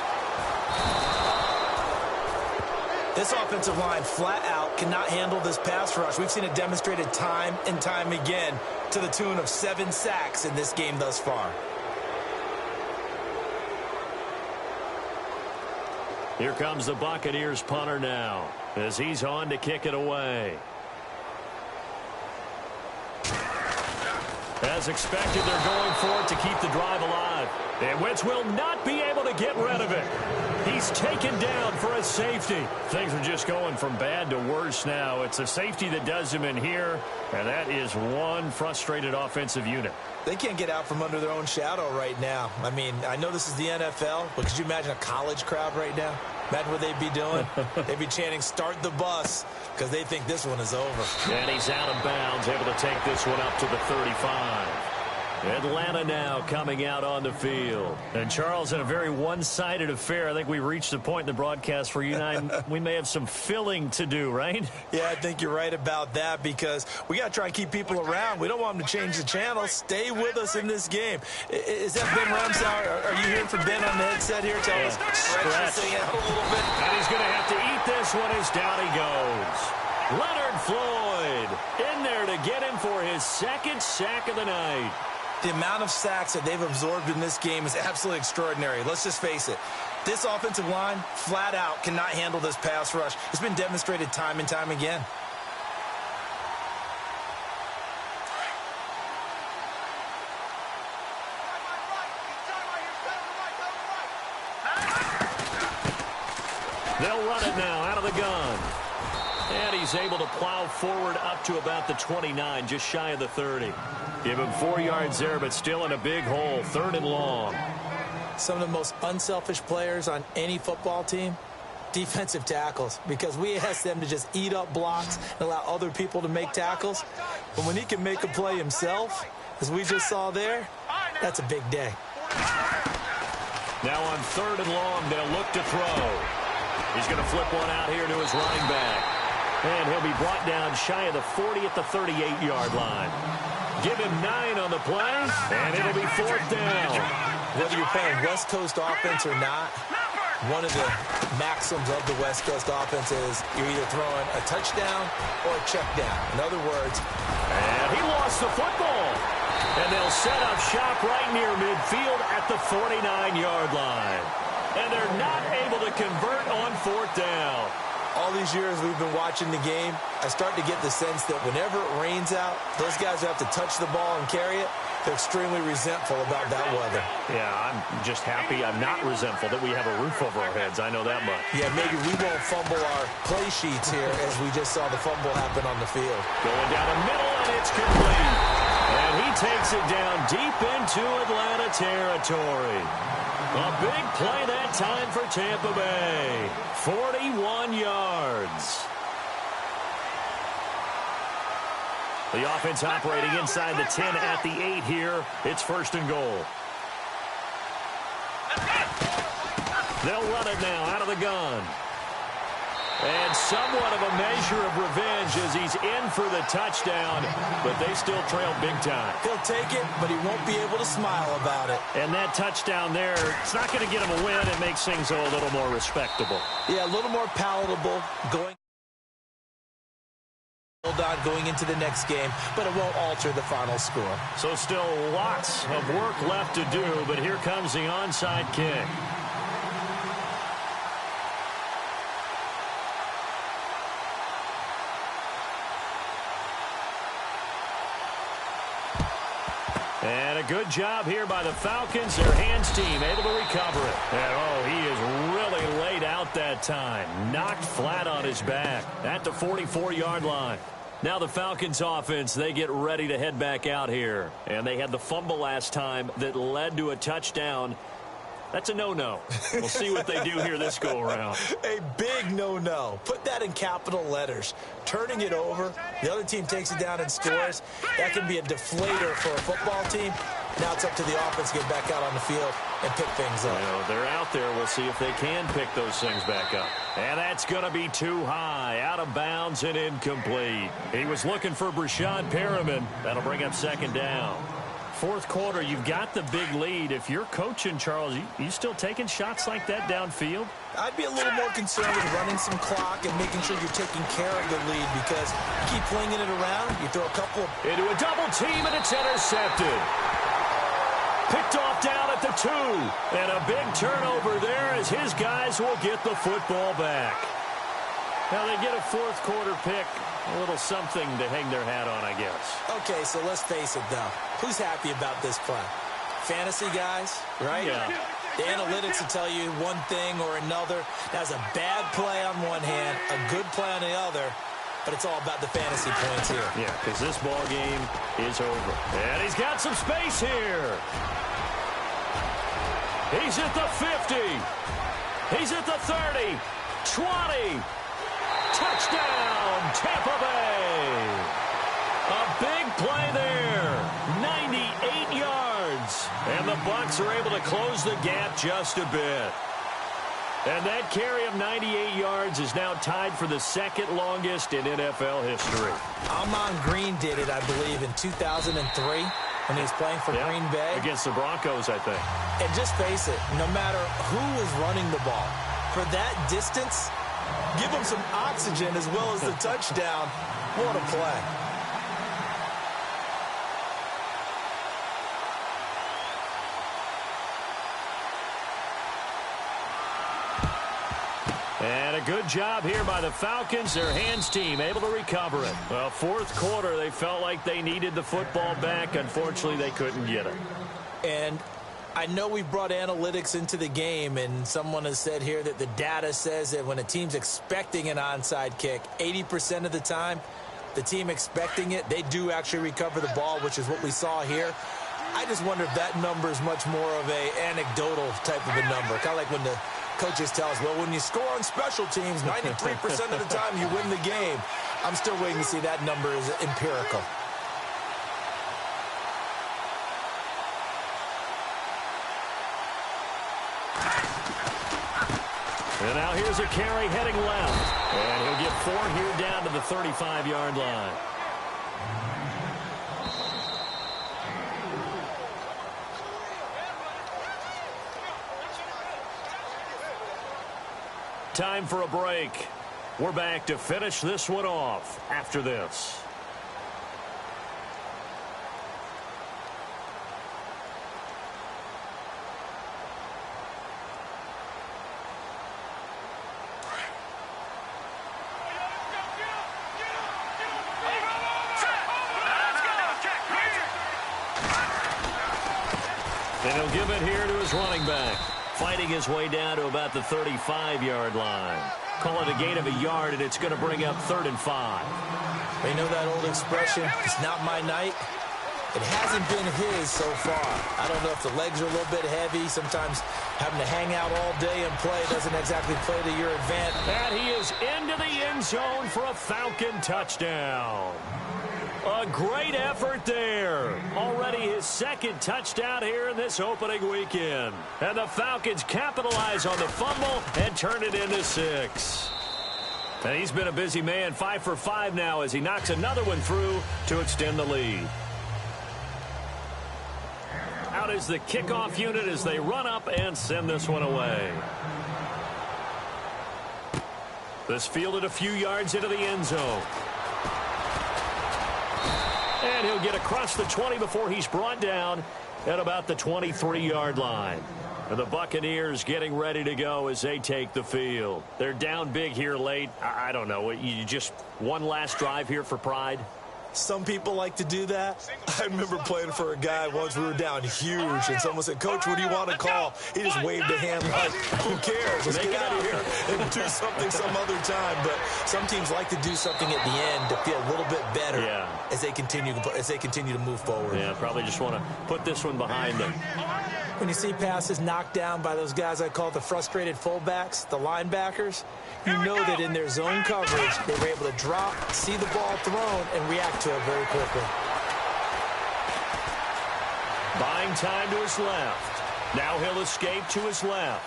This offensive line flat out cannot handle this pass rush. We've seen it demonstrated time and time again to the tune of 7 sacks in this game thus far. Here comes the Buccaneers punter now as he's on to kick it away. As expected, they're going for it to keep the drive alive. And Wentz will not be able to get rid of it. He's taken down for a safety. Things are just going from bad to worse now. It's a safety that does him in here, and that is one frustrated offensive unit. They can't get out from under their own shadow right now. I mean, I know this is the NFL, but could you imagine a college crowd right now? Imagine what they'd be doing. They'd be chanting, "Start the bus," because they think this one is over. And he's out of bounds, able to take this one up to the 35. Atlanta now coming out on the field. And, Charles, in a very one-sided affair, I think we reached a point in the broadcast where you and I, we may have some filling to do, right? Yeah, I think you're right about that because we got to try and keep people around. We don't want them to change the channel. Stay with us in this game. Is that Ben Ramsauer? Are you hearing from Ben on the headset here? Tell us, stretch this thing out a little bit. And he's going to have to eat this one as down he goes. Leonard Floyd in there to get him for his second sack of the night. The amount of sacks that they've absorbed in this game is absolutely extraordinary. Let's just face it. This offensive line, flat out, cannot handle this pass rush. It's been demonstrated time and time again. They'll run it now out of the gun. And he's able to plow forward up to about the 29, just shy of the 30. Give him 4 yards there, but still in a big hole, 3rd and long. Some of the most unselfish players on any football team, defensive tackles, because we ask them to just eat up blocks and allow other people to make tackles. But when he can make a play himself, as we just saw there, that's a big day. Now on 3rd and long, they'll look to throw. He's going to flip one out here to his running back. And he'll be brought down shy of the 40 at the 38-yard line. Give him 9 on the play, and it'll be 4th down. Whether you're playing West Coast offense or not, one of the maxims of the West Coast offense is you're either throwing a touchdown or a check down. In other words, and he lost the football. And they'll set up shop right near midfield at the 49-yard line. And they're not able to convert on 4th down. All these years we've been watching the game, I start to get the sense that whenever it rains out, those guys who have to touch the ball and carry it, they're extremely resentful about that weather. Yeah, I'm just happy I'm not resentful that we have a roof over our heads. I know that much. Yeah, maybe we won't fumble our play sheets here as we just saw the fumble happen on the field. Going down the middle, and it's complete. And he takes it down deep into Atlanta territory. A big play that time for Tampa Bay. 41 yards. The offense operating inside the 10 at the 8 here. It's 1st and goal. They'll run it now out of the gun. And somewhat of a measure of revenge as he's in for the touchdown, but they still trail big time. He'll take it, but he won't be able to smile about it. And that touchdown there, it's not going to get him a win. It makes things a little more respectable. Yeah, a little more palatable going into the next game, but it won't alter the final score. So still lots of work left to do, but here comes the onside kick. And a good job here by the Falcons. Their hands team able to recover it. And, oh, he is really laid out that time. Knocked flat on his back at the 44-yard line. Now the Falcons offense, they get ready to head back out here. And they had the fumble last time that led to a touchdown. That's a no-no. We'll see what they do here this go-around. A big no-no. Put that in capital letters. Turning it over, the other team takes it down and scores. That can be a deflator for a football team. Now it's up to the offense to get back out on the field and pick things up. Well, they're out there. We'll see if they can pick those things back up. And that's going to be too high. Out of bounds and incomplete. He was looking for Brashad Perriman. That'll bring up 2nd down. 4th quarter, you've got the big lead. If you're coaching, Charles, you still taking shots like that downfield? I'd be a little more concerned with running some clock and making sure you're taking care of the lead because you keep flinging it around, you throw a couple. Into a double team, and it's intercepted. Picked off down at the 2. And a big turnover there as his guys will get the football back. Now they get a fourth quarter pick. A little something to hang their hat on, I guess. Okay, so let's face it, though. Who's happy about this play? Fantasy guys, right? Yeah. The analytics will tell you one thing or another. That's a bad play on one hand, a good play on the other, but it's all about the fantasy points here. Yeah, because this ball game is over. And he's got some space here. He's at the 50. He's at the 30. 20. Touchdown, Tampa Bay. A big play there. 98 yards. And the Bucs are able to close the gap just a bit. And that carry of 98 yards is now tied for the second longest in NFL history. Amon Green did it, I believe, in 2003 when he was playing for Green Bay. Against the Broncos, I think. And just face it, no matter who is running the ball, for that distance, give them some oxygen as well as the touchdown. What a play. And a good job here by the Falcons, their hands team, able to recover it. Well, fourth quarter, they felt like they needed the football back. Unfortunately, they couldn't get it. And I know we brought analytics into the game, and someone has said here that the data says that when a team's expecting an onside kick, 80% of the time, the team expecting it, they do actually recover the ball, which is what we saw here. I just wonder if that number is much more of a anecdotal type of a number, kind of like when the coaches tell us, well, when you score on special teams, 93% of the time you win the game. I'm still waiting to see that number is empirical. And now here's a carry heading left. And he'll get 4 here down to the 35-yard line. Time for a break. We're back to finish this one off after this. And he'll give it here to his running back. Fighting his way down to about the 35-yard line. Call it a gain of a yard, and it's going to bring up 3rd and 5. You know that old expression, it's not my night? It hasn't been his so far. I don't know if the legs are a little bit heavy. Sometimes having to hang out all day and play doesn't exactly play to your advantage. And he is into the end zone for a Falcon touchdown. A great effort there. Already his second touchdown here in this opening weekend. And the Falcons capitalize on the fumble and turn it into 6. And he's been a busy man, 5 for 5 now as he knocks another one through to extend the lead. Out is the kickoff unit as they run up and send this one away. This fielded a few yards into the end zone. And he'll get across the 20 before he's brought down at about the 23-yard line. And the Buccaneers getting ready to go as they take the field. They're down big here late. I don't know. You just one last drive here for pride? Some people like to do that. I remember playing for a guy once. We were down huge, and someone said, Coach, what do you want to call? He just waved a hand like, who cares? Let's get out of here and do something some other time. But some teams like to do something at the end to feel a little bit better as they continue to move forward. Yeah, probably just want to put this one behind them. When you see passes knocked down by those guys I call the frustrated fullbacks, the linebackers, you know that in their zone coverage, they were able to drop, see the ball thrown, and react to it very quickly. Buying time to his left. Now he'll escape to his left.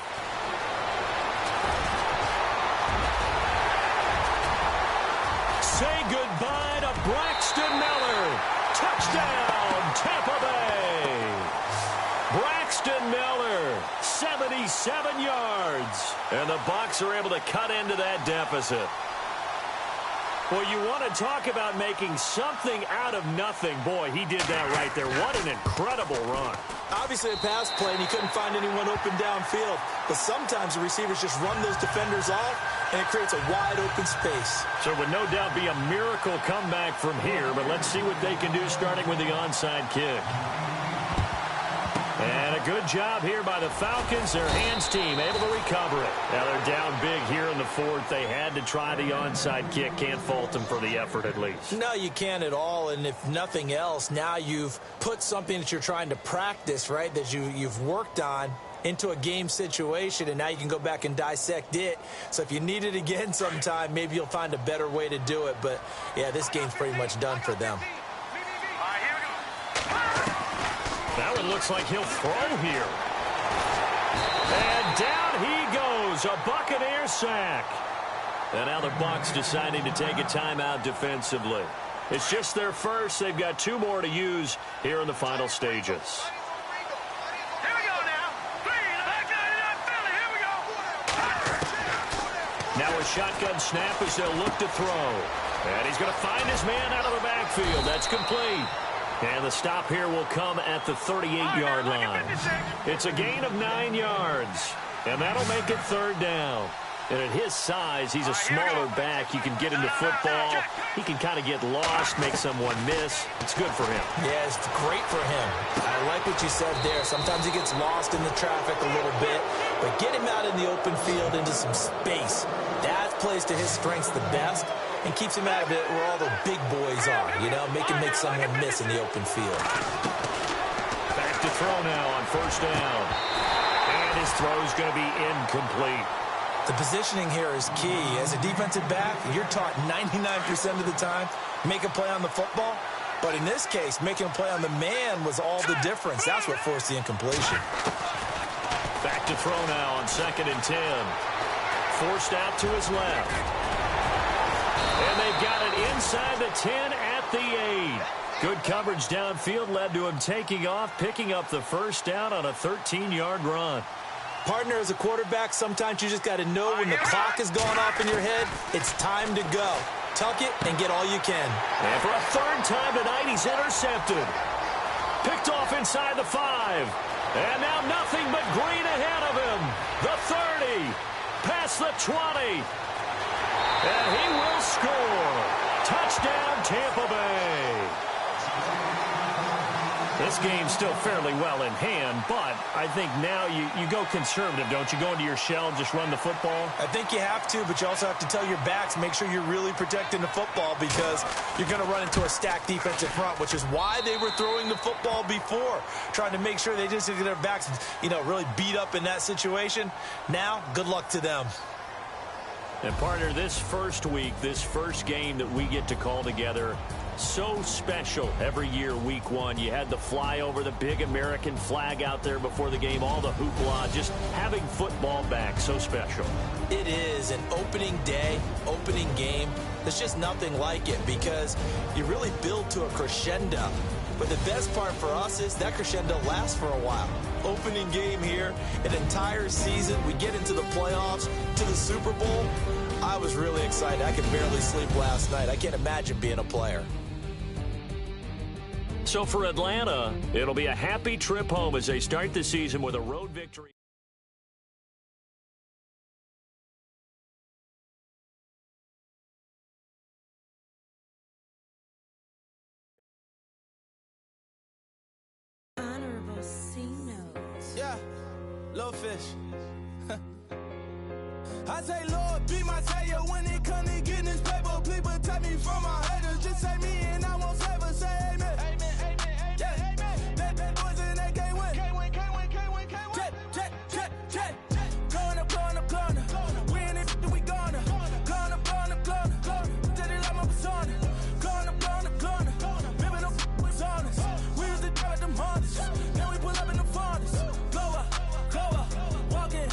Say goodbye to Braxton Miller. Touchdown, Tampa Bay. Braxton Miller, 77 yards. And the Bucs are able to cut into that deficit. Well, you want to talk about making something out of nothing. Boy, he did that right there. What an incredible run. Obviously a pass play, and he couldn't find anyone open downfield. But sometimes the receivers just run those defenders off, and it creates a wide open space. So it would no doubt be a miracle comeback from here, but let's see what they can do starting with the onside kick. And a good job here by the Falcons. Their hands team able to recover it. Now they're down big here in the fourth. They had to try the onside kick. Can't fault them for the effort at least. No, you can't at all. And if nothing else, now you've put something that you're trying to practice, right, that you've worked on into a game situation, and now you can go back and dissect it. So if you need it again sometime, maybe you'll find a better way to do it. But, yeah, this game's pretty much done for them. That one looks like he'll throw here. And down he goes. A Buccaneer sack. And now the Bucs deciding to take a timeout defensively. It's just their first. They've got 2 more to use here in the final stages. Here we go now. 3 in the back line. Here we go. Now a shotgun snap as they'll look to throw. And he's going to find his man out of the backfield. That's complete. And the stop here will come at the 38-yard line. It's a gain of 9 yards. And that'll make it 3rd down. And at his size, he's a smaller back. He can get into football. He can kind of get lost, make someone miss. It's good for him. Yeah, it's great for him. I like what you said there. Sometimes he gets lost in the traffic a little bit. But get him out in the open field into some space. That plays to his strengths the best. And keeps him out of it where all the big boys are, you know, make someone miss in the open field. Back to throw now on 1st down. And his throw is going to be incomplete. The positioning here is key. As a defensive back, you're taught 99% of the time, make a play on the football. But in this case, making a play on the man was all the difference. That's what forced the incompletion. Back to throw now on 2nd and 10. Forced out to his left. And they've got it inside the 10 at the 8. Good coverage downfield led to him taking off, picking up the 1st down on a 13-yard run. Partner, as a quarterback, sometimes you just got to know when the clock is going off in your head, it's time to go. Tuck it and get all you can. And for a 3rd time tonight, he's intercepted. Picked off inside the 5. And now nothing but green ahead of him. The 30. Past the 20. And he will score. Touchdown, Tampa Bay. This game's still fairly well in hand, but I think now you go conservative, don't you? Go into your shell and just run the football? I think you have to, but you also have to tell your backs, make sure you're really protecting the football because you're going to run into a stacked defensive front, which is why they were throwing the football before, trying to make sure they just get their backs, really beat up in that situation. Now, good luck to them. And partner, this first week, this first game that we get to call together, so special every year, week 1. You had the flyover, the big American flag out there before the game, all the hoopla, just having football back, so special. It is an opening day, opening game. There's just nothing like it because you really build to a crescendo. But the best part for us is that crescendo lasts for a while. Opening game here, an entire season. We get into the playoffs, to the Super Bowl. I was really excited. I could barely sleep last night. I can't imagine being a player. So for Atlanta, it'll be a happy trip home as they start the season with a road victory. Yeah, little fish. I say, Lord, be my savior when it comes to getting this paper. Please protect me from my haters. Just say me and I won't save us. Say amen. Amen, amen, yeah. Amen. Bad boys and they can't win. Can't win, can't win, can't win, can't win. Jet. Going up. We in it, we gonna. Going up. Did it like my persona. Going up. Bibbing up was honest. We was the drug them hardest. Then we pull up in the furnace. Glow up. Walk in.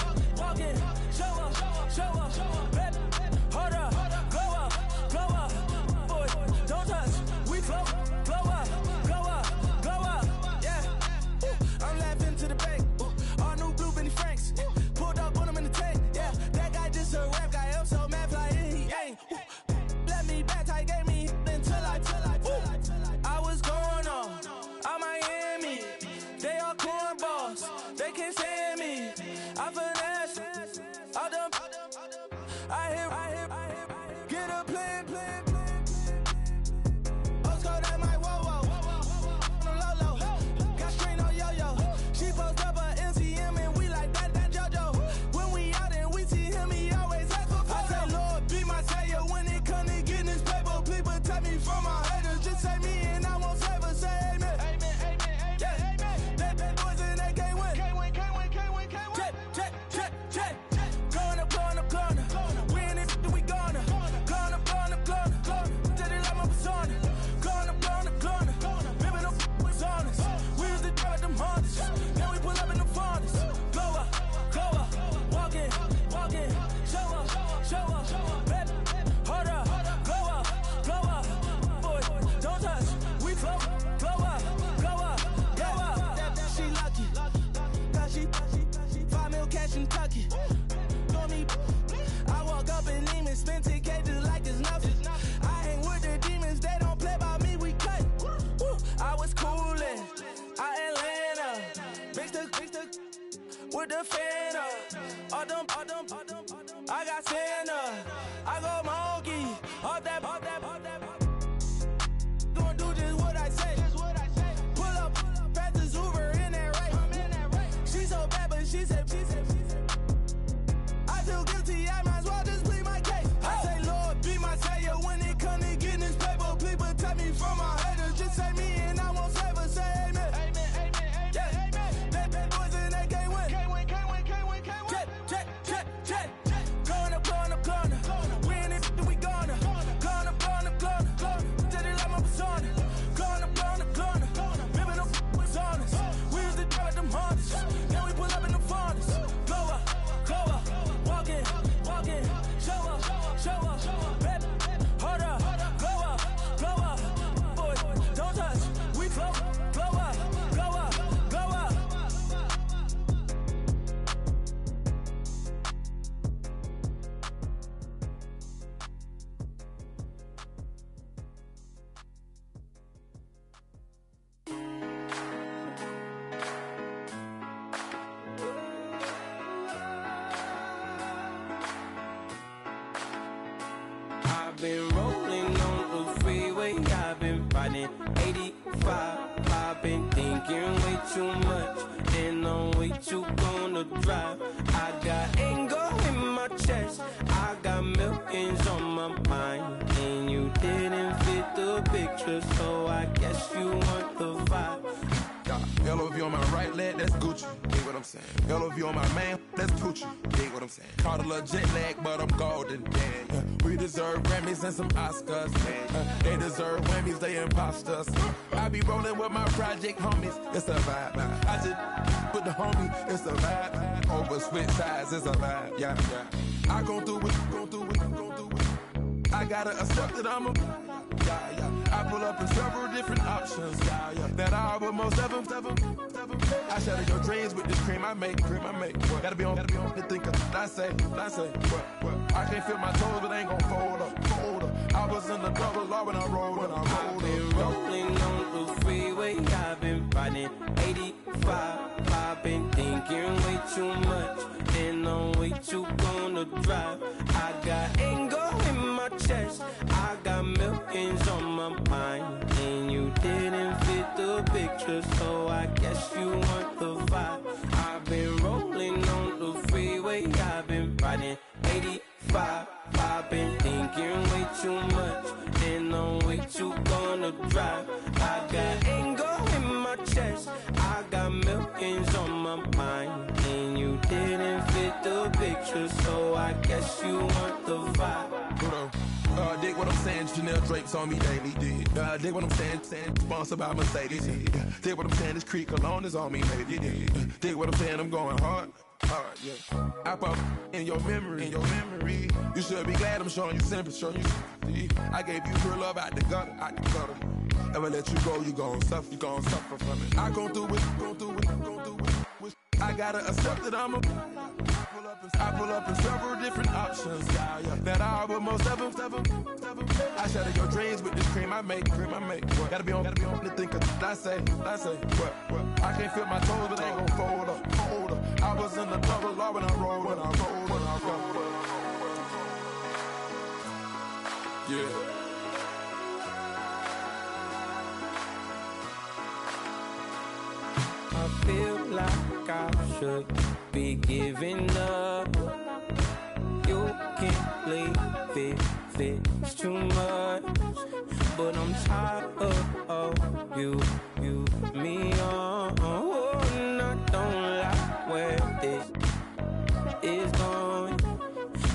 Show up, baby, hold up, blow up, boy, don't touch, we blow up, a fan of. All them, I got Santa. I go monkey. All that. Gonna do just what I say. Pull up, pass the Uber in that race. She so bad, but she said. I feel guilty, I might as well just plead my case. I say, Lord, be my savior when it come to getting this paper. Please protect me from my haters. Just say me and I won't save her. Say amen. Yeah. That boys in that can't win. Check. Going up. We in it, we gonna. Going up. Did it like my persona. Going up. Ripping them was honest. We used to drive at them Hondas. Now we pull up in the Fondas. Go up. Walking. Show up. Baby, hold up. Glow up. Boy, don't touch. We flow. Glow up. Been rolling on the freeway, I've been riding 85. I've been thinking way too much, and I'm way too gonna drive. I got anger in my chest, I got millions on my mind, and you didn't fit the picture, so I guess you want the vibe. LOV on my right leg, that's Gucci. Dig what I'm saying? LOV on my man, that's Gucci. Dig what I'm saying? Caught a little jet lag, but I'm golden. Yeah. We deserve Grammys and some Oscars. They deserve Whammies, they imposters. I be rolling with my project homies. It's a vibe. I just put the homie. It's a vibe. Over switch sides, it's a vibe. Yeah. I gon' do it. I gotta accept that I'm a. Yeah. I pull up in several different options. That I would most ever. I shatter your dreams with this cream I make. Gotta be on the thinker. I say. What? I can't feel my toes, but ain't gon' fold up. I was in the double law when I rolled. I've been rolling on the freeway, I've been riding 85. I've been thinking way too much, and I'm way too gonna drive. I got anger in my chest, I got millions on my mind, and you didn't fit the picture, so I guess you want the vibe. I've been rolling on the freeway, I've been riding 85. I've been thinking way too much, and I'm way too gonna drive. I got anger in my chest, I got millions on my mind, and you didn't fit the picture, so I guess you want the vibe. Dig what I'm saying, Chanel drapes on me daily. Dig what I'm saying, sponsored by Mercedes. Dig what I'm saying, this creek alone is on me, baby. Dig what I'm saying, I'm going hard, yeah. I pop in your memory. You should be glad I'm showing you sympathy. I gave you pure love out the gutter. Ever let you go, you gon' suffer from it. I gon' do it. I gotta accept that I'm a. I pull up in several different options. That I would most ever. I shatter your dreams with this cream I make. What? Gotta be on the thinker. I say. What? I can't feel my toes, but ain't gon' fold up. I was in the double law when I rolled. Yeah. I feel like I should be giving up. You can't leave it's too much. But I'm tired of you, me on. Oh, and I don't like where this is going.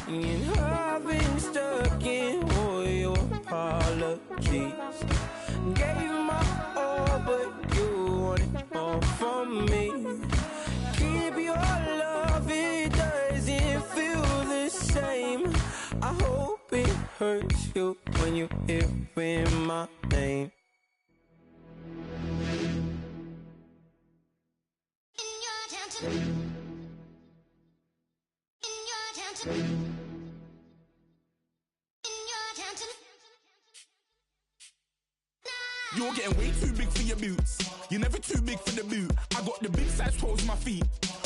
And I've been stuck in all your apologies. Gave my all, but you wanted more from me. Keep your love, it doesn't feel the same. I hope it hurts you when you hear my name. You're getting way too big for your boots. You're never too big for the boot. I got the big size toes on my feet.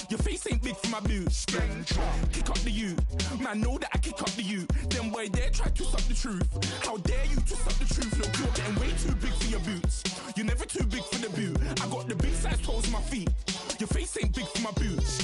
Your face ain't big for my boots. Kick up the you. Man, know that I kick up the you. Them boy there try to twist up the truth. How dare you twist up the truth? Look, you're getting way too big for your boots. You're never too big for the boot. I got the big size toes on my feet. Your face ain't big for my boots.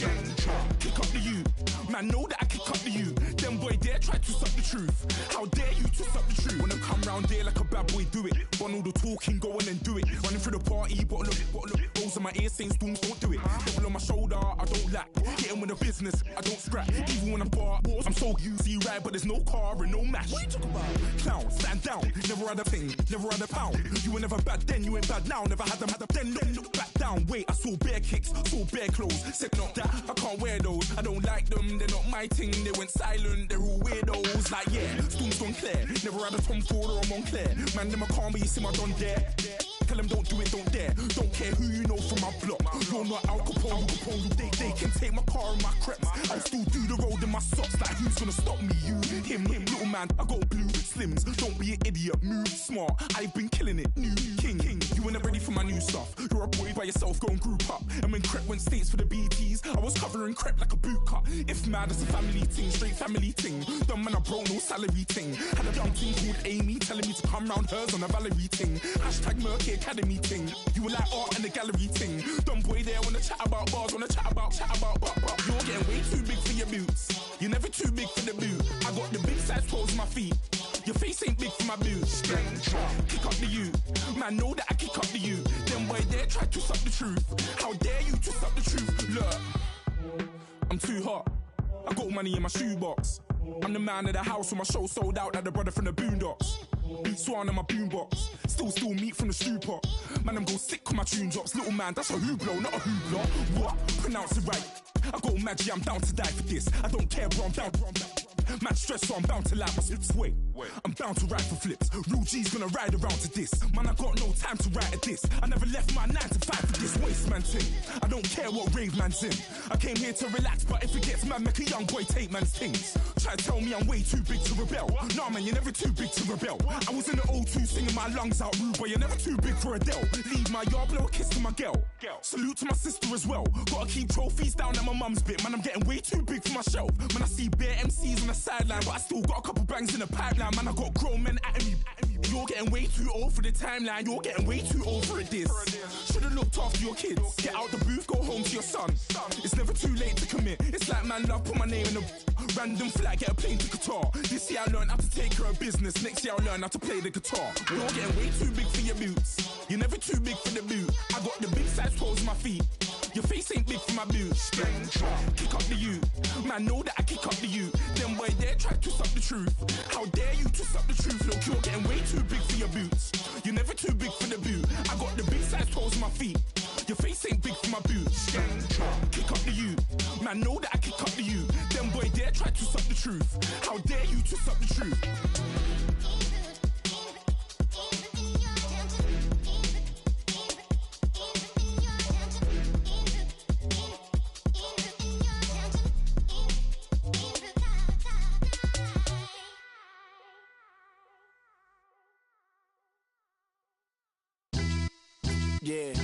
Kick up the you. Man, know that I kick up the you. Them boy there try to twist up the truth. How dare you twist up the truth? Wanna come round there like a bad boy, do it. Want all the talking, go on and do it. Running through the party, bottle up. Rolls in my ear saying storms, don't do it. Double on my shoulder, I don't lack. Getting with the business, I don't scrap. Even when I'm bar, I'm so easy right, but there's no car and no match. What you talk about? Clown, stand down. Never had a thing, never had a pound. You were never bad then, you ain't bad now. Never had them, then look back down. Wait, I saw bare kicks, saw bare clothes. Said not that, I can't wear those. I don't like them, they're not my thing. They went silent, they're all weirdos. Like yeah, storms gone clear. Never had a Tom Ford or a Montclair. Man, them a calm, but you see my Don there. Tell them don't do it, don't dare. Don't care who you know from my block. You're not Al Capone, They can take my car and my creps. I'll still do the road in my socks. Like who's gonna stop me? You, him, little man. I got blue slims. Don't be an idiot, move smart. I've been killing it, new king. You ain't ready for my new stuff. You're a boy by yourself, go and group up. And when Crep went states for the BTs, I was covering Crep like a boot cut. If mad, it's a family thing, straight family thing. Dumb man, I broke no salary thing. Had a young thing called Amy telling me to come round hers on a Valerie thing. Hashtag Murky Academy thing. You were like art and the gallery thing. Dumb boy there wanna chat about bars, wanna chat about. You're getting way too big for your boots. You're never too big for the boot. I got the big size toes on my feet. Your face ain't big for my boots. Kick up the you. Man, know that I kick up the you. Them boy there try to twist up the truth. How dare you twist up the truth? Look, I'm too hot. I got money in my shoebox. I'm the man of the house when my show sold out like the brother from the Boondocks. Beat Swan in my boombox. Still meat from the stew pot. Man, I'm go sick when my tune drops. Little man, that's a hooplo, not a hoopla. What? Pronounce it right. I got magic, I'm down to die for this. I don't care, bro, I'm down. Man stress, so I'm bound to like my slips. Wait, I'm bound to ride for flips. Real G's gonna ride around to this. Man, I got no time to write at this. I never left my 9 to 5 for this waste man thing. I don't care what rave man's in. I came here to relax, but if it gets mad, make a young boy take man's things. Try to tell me I'm way too big to rebel. Nah, man, you're never too big to rebel. I was in the O2 singing my lungs out rude, but you're never too big for Adele. Leave my yard, blow a kiss to my girl. Salute to my sister as well. Gotta keep trophies down at my mum's bit. Man, I'm getting way too big for my shelf. Man, I see bare MCs on the sideline, but I still got a couple bangs in the pipeline. Man, I got grown men at me. You're getting way too old for the timeline. You're getting way too old for a diss. Should've looked after your kids. Get out the booth, go home to your son. It's never too late to commit. It's like man love, put my name in a random flag, get a plane to Qatar. This year I learned how to take care of business. Next year I'll learn how to play the guitar. You're getting way too big for your boots. You're never too big for the boot. I got the big size toes on my feet. Your face ain't big for my boots. Kick up the you. Man, know that I kick up the you. Them boy there try to twist up the truth. How dare you twist up the truth? Look, you're getting way too big for your boots. You're never too big for the boot. I got the big size toes on my feet. Your face ain't big for my boots. Kick up the you. Man, know that I kick up the you. Them boy there try to twist up the truth. How dare you twist up the truth? Yeah,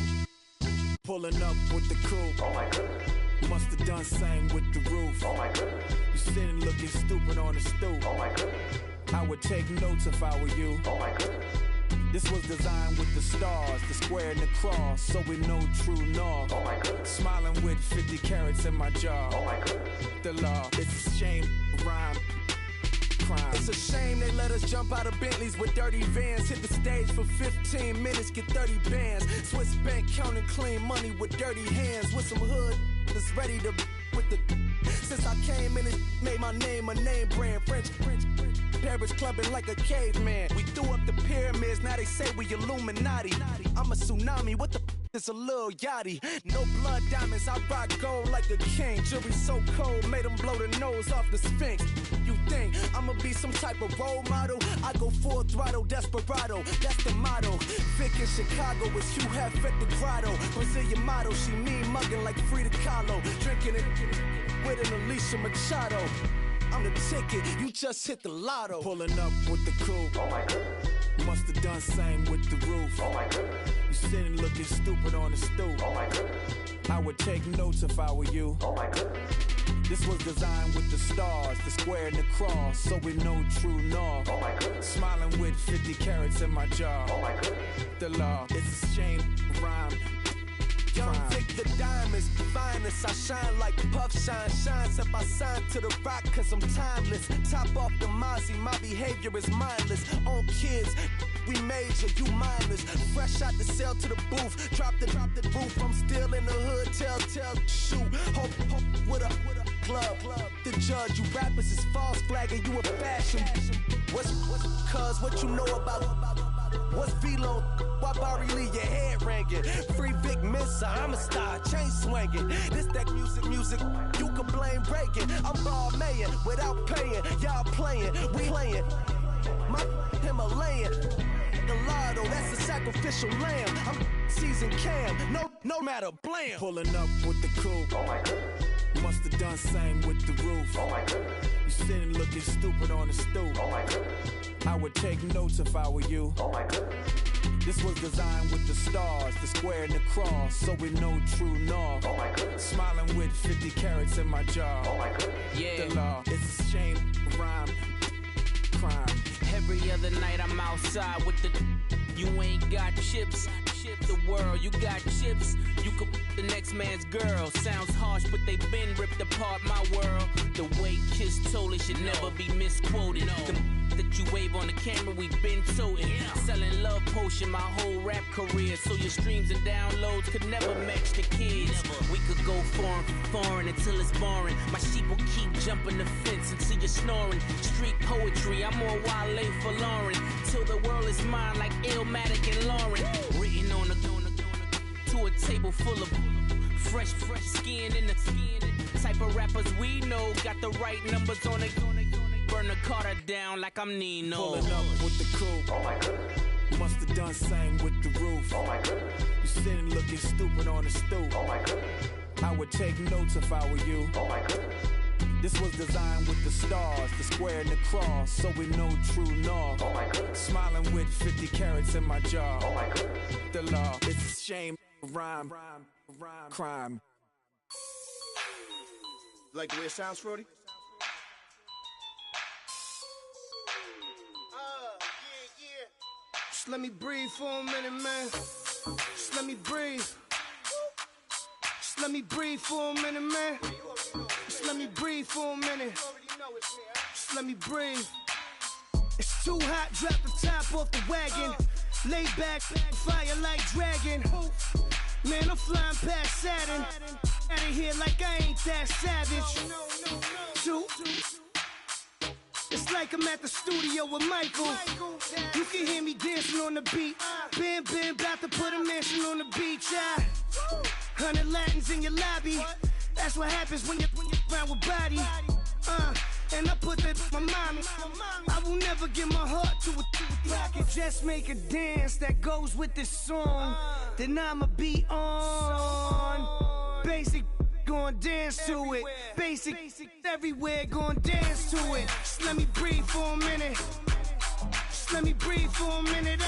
pulling up with the crew. Oh my goodness. Must have done same with the roof. Oh my goodness. You sitting looking stupid on the stoop. Oh my goodness. I would take notes if I were you. Oh my goodness. This was designed with the stars, the square and the cross, so we know true north. Oh my goodness. Smiling with 50 carats in my jaw. Oh my goodness. The law, it's a shame, rhyme. Crime. It's a shame they let us jump out of Bentleys with dirty vans. Hit the stage for 15 minutes, get 30 bands. Swiss bank counting clean money with dirty hands. With some hood that's ready to with the. Since I came in and made my name a name brand. French. Paris clubbing like a caveman. We threw up the pyramids, now they say we Illuminati. I'm a tsunami, what the is a little yachty. No blood diamonds, I rock gold like a king. Jury so cold, made them blow the nose off the Sphinx. You think I'ma be some type of role model? I go full throttle, desperado, that's the motto. Vic in Chicago is Hugh Hef at the grotto. Brazilian model, she mean mugging like Frida Kahlo. Drinking it with an Alicia Machado. I'm the ticket, you just hit the lotto. Pulling up with the coupe. Oh my goodness. Must have done same with the roof. Oh my goodness. You sitting looking stupid on the stoop. Oh my goodness. I would take notes if I were you. Oh my goodness. This was designed with the stars, the square and the cross, so we know true north. Oh my goodness. Smiling with 50 carats in my jaw. Oh my goodness. The law, it's a shame, rhyme. Young Vic, the diamonds, finest. I shine like Puff Shine shines. If I sign to the rock, cause I'm timeless. Top off the Mozzie, my behavior is mindless. On kids, we major, you minors. Fresh out the cell to the booth. Drop the roof. I'm still in the hood. Tell, shoot. Hope with a club. The judge, you rappers is false flagging. You a fashion. What's cuz what you know about? What's Velo? Why Barry Lee your head ringing? Free Vic Mensa, I'm a star, chain swinging. This that music, you can blame Reagan. I'm ball mayin' without paying. Y'all playing, we playing. My Himalayan. Gelato, that's a sacrificial lamb. I'm seasoned cam, no matter, blam. Pulling up with the coupe. Oh my goodness. Must have done same with the roof. Oh my goodness. You sitting looking stupid on the stoop. Oh my goodness. I would take notes if I were you. Oh my goodness. This was designed with the stars, the square and the cross, so we know true north. Oh my goodness. Smiling with 50 carats in my jaw. Oh my goodness. Yeah. The law, it's a shame, rhyme, crime. Every other night I'm outside with the. You ain't got chips. The world, you got chips. You could the next man's girl. Sounds harsh, but they been ripped apart my world. The way Kiss told it should never be misquoted. The that you wave on the camera, we been toting. Selling love potion my whole rap career. So your streams and downloads could never match the kids. We could go foreign until it's boring. My sheep will keep jumping the fence until you're snoring. Street poetry, I'm more Wale for Lauren. Till the world is mine like Illmatic and Lauren. Written on to a table full of fresh skin in the type of rappers we know. Got the right numbers on it. Burn the Carter down like I'm Nino. Pulling up with the coupe. Oh my goodness. Must have done same with the roof. Oh my goodness. You sitting looking stupid on the stoop. Oh my goodness. I would take notes if I were you. Oh my goodness. This was designed with the stars, the square and the cross, so we know true north. Oh my goodness. Smiling with 50 carats in my jaw. Oh my goodness. The law, it's a shame, rhyme, crime. Like the way it sounds, Frody? Yeah. Just let me breathe for a minute, man. Just let me breathe. Just let me breathe for a minute, man. Just let me breathe for a minute. Just let me breathe. It's too hot, drop the top off the wagon. Lay back, fire like dragon. Man, I'm flying past Saturn. Out of here like I ain't that savage. It's like I'm at the studio with Michael. You can hear me dancing on the beat. Bam, about to put a mansion on the beach. 100 Latins in your lobby. That's what happens when you're around with body. And I put that in my mommy. I will never give my heart to it. I can just make a dance that goes with this song. Then I'ma be on. Basic, gon' dance to it. Basic, everywhere, gon' dance to it. Just let me breathe for a minute. Just let me breathe for a minute.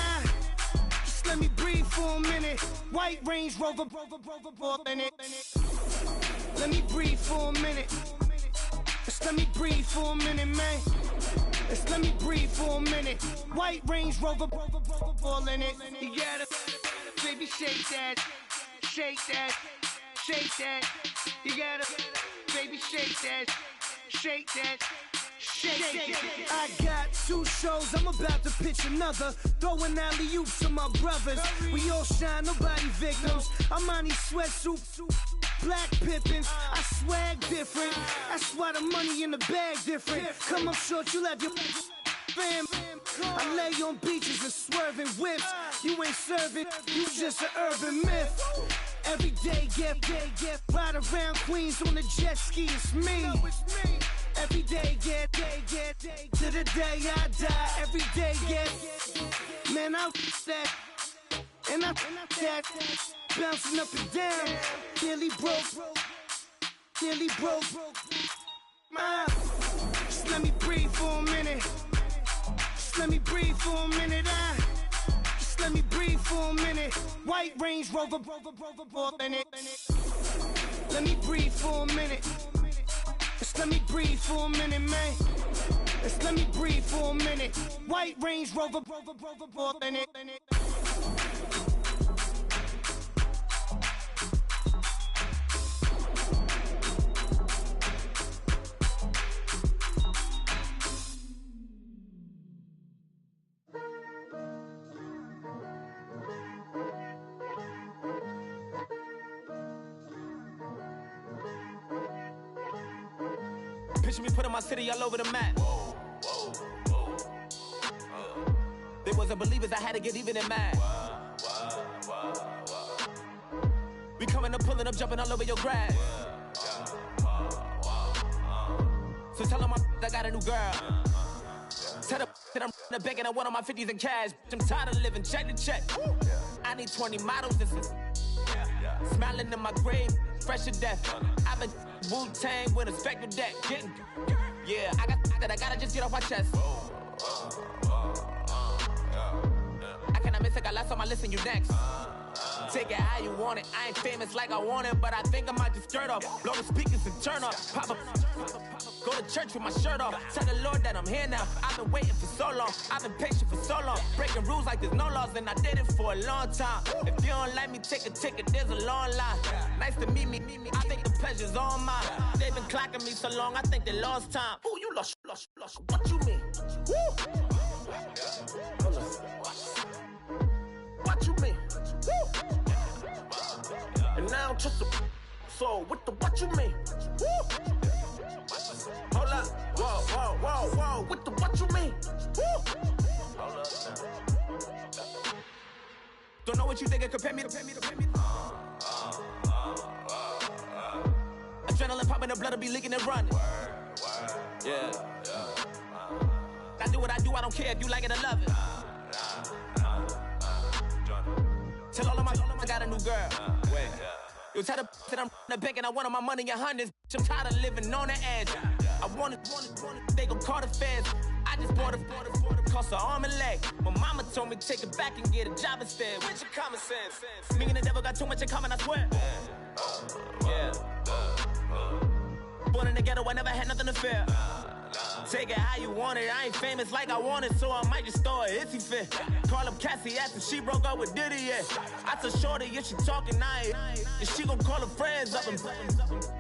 Just let me breathe for a minute. White Range Rover, in it. Let me breathe for a minute. Just let me breathe for a minute, man. Just let me breathe for a minute. White Range Rover, all in it. You gotta, baby, shake that, shake that, shake that. You gotta, baby, shake that, shake that. Shake. I got 2 shows, I'm about to pitch another. Throwing alley-oops to my brothers. We all shine, nobody victims. I'm on these sweatsuits, black Pippins. I swag different. That's why the money in the bag different. Come up short, you'll have your fam. I lay on beaches and swerving whips. You ain't serving, you just an urban myth. Every day, get ride around Queens on the jet ski, it's me. Every day, get to the day I die. Every day, get man, I that and I that bouncing up and down. Nearly broke. let me breathe for a minute. Just let me breathe for a minute. White Range Rover, in it. Let me breathe for a minute. Just let me breathe for a minute, man. Just let me breathe for a minute. White Range Rover, in it. Picture me putting my city all over the map. They wasn't believers, I had to get even in mad. We coming up, pulling up, jumping all over your grass. So tell them I got a new girl. Tell them that I'm in the bank and I want all my 50s in cash. I'm tired of living check to check. I need 20 models, this is smiling in my grave, fresh to death. I've been Wu-Tang with a spectral deck. Yeah, I gotta just get off my chest. I cannot miss it, got last on my list and you next. Take it how you want it, I ain't famous like I want it, but I think I might just skirt off. Blow the speakers and turn off. Pop up, go to church with my shirt off. Tell the Lord that I'm here now. I've been waiting for so long, I've been patient for so long. Breaking rules like there's no laws, and I did it for a long time. If you don't like me, take a ticket, there's a long line. Nice to meet me, I think the pleasure's all mine. They've been clocking me so long, I think they lost time. Ooh, you lost, what you mean? Woo! What you mean? Woo! And now I'm just a so what you mean? Woo! Hold up, whoa, what you mean? Woo! Hold up now. Don't know what you think, compare me. Adrenaline popping, the blood will be leaking and running. Yeah. I do what I do, I don't care if you like it or love it. Tell all of my I got a new girl. Wait. You tell the that I'm in the bank and I want all my money in hundreds. I'm tired of living on the edge. I want it, they gon' call the feds. I just bought a cost an arm and leg. My mama told me take it back and get a job instead. Where's your common sense? Me and the devil got too much in common, I swear. Yeah. Born in the ghetto, I never had nothing to fear. Take it how you want it, I ain't famous like I want it, so I might just throw a hissy fit. Call up Cassie after she broke up with Diddy, yeah. I told Shorty if she talking, I ain't. And she gon' call her friends up and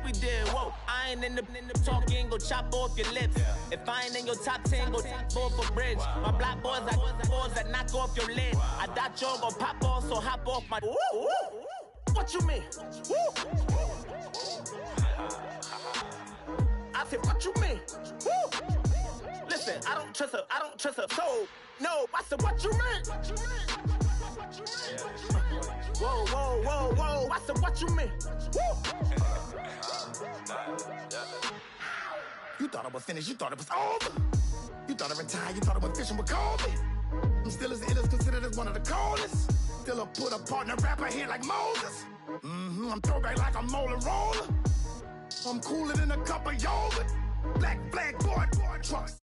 we did, whoa. I ain't in the talking, go chop off your lips. If I ain't in your top 10, go top 4 for bridge. My black boys, I got boys that knock off your lid. I thought y'all gon' pop off, so hop off my. What you mean? I said, what you mean? Woo! Listen, I don't trust her soul. No, I said, what you mean? Whoa, I said, what you mean? Woo! You thought I was finished, you thought it was over. You thought I retired, you thought I went fishing with Kobe. I'm still as ill as considered as one of the coldest. Still a put a partner rapper here like Moses. I'm throwback like a molar roller. I'm cooler than a cup of yogurt. Black flag board trucks.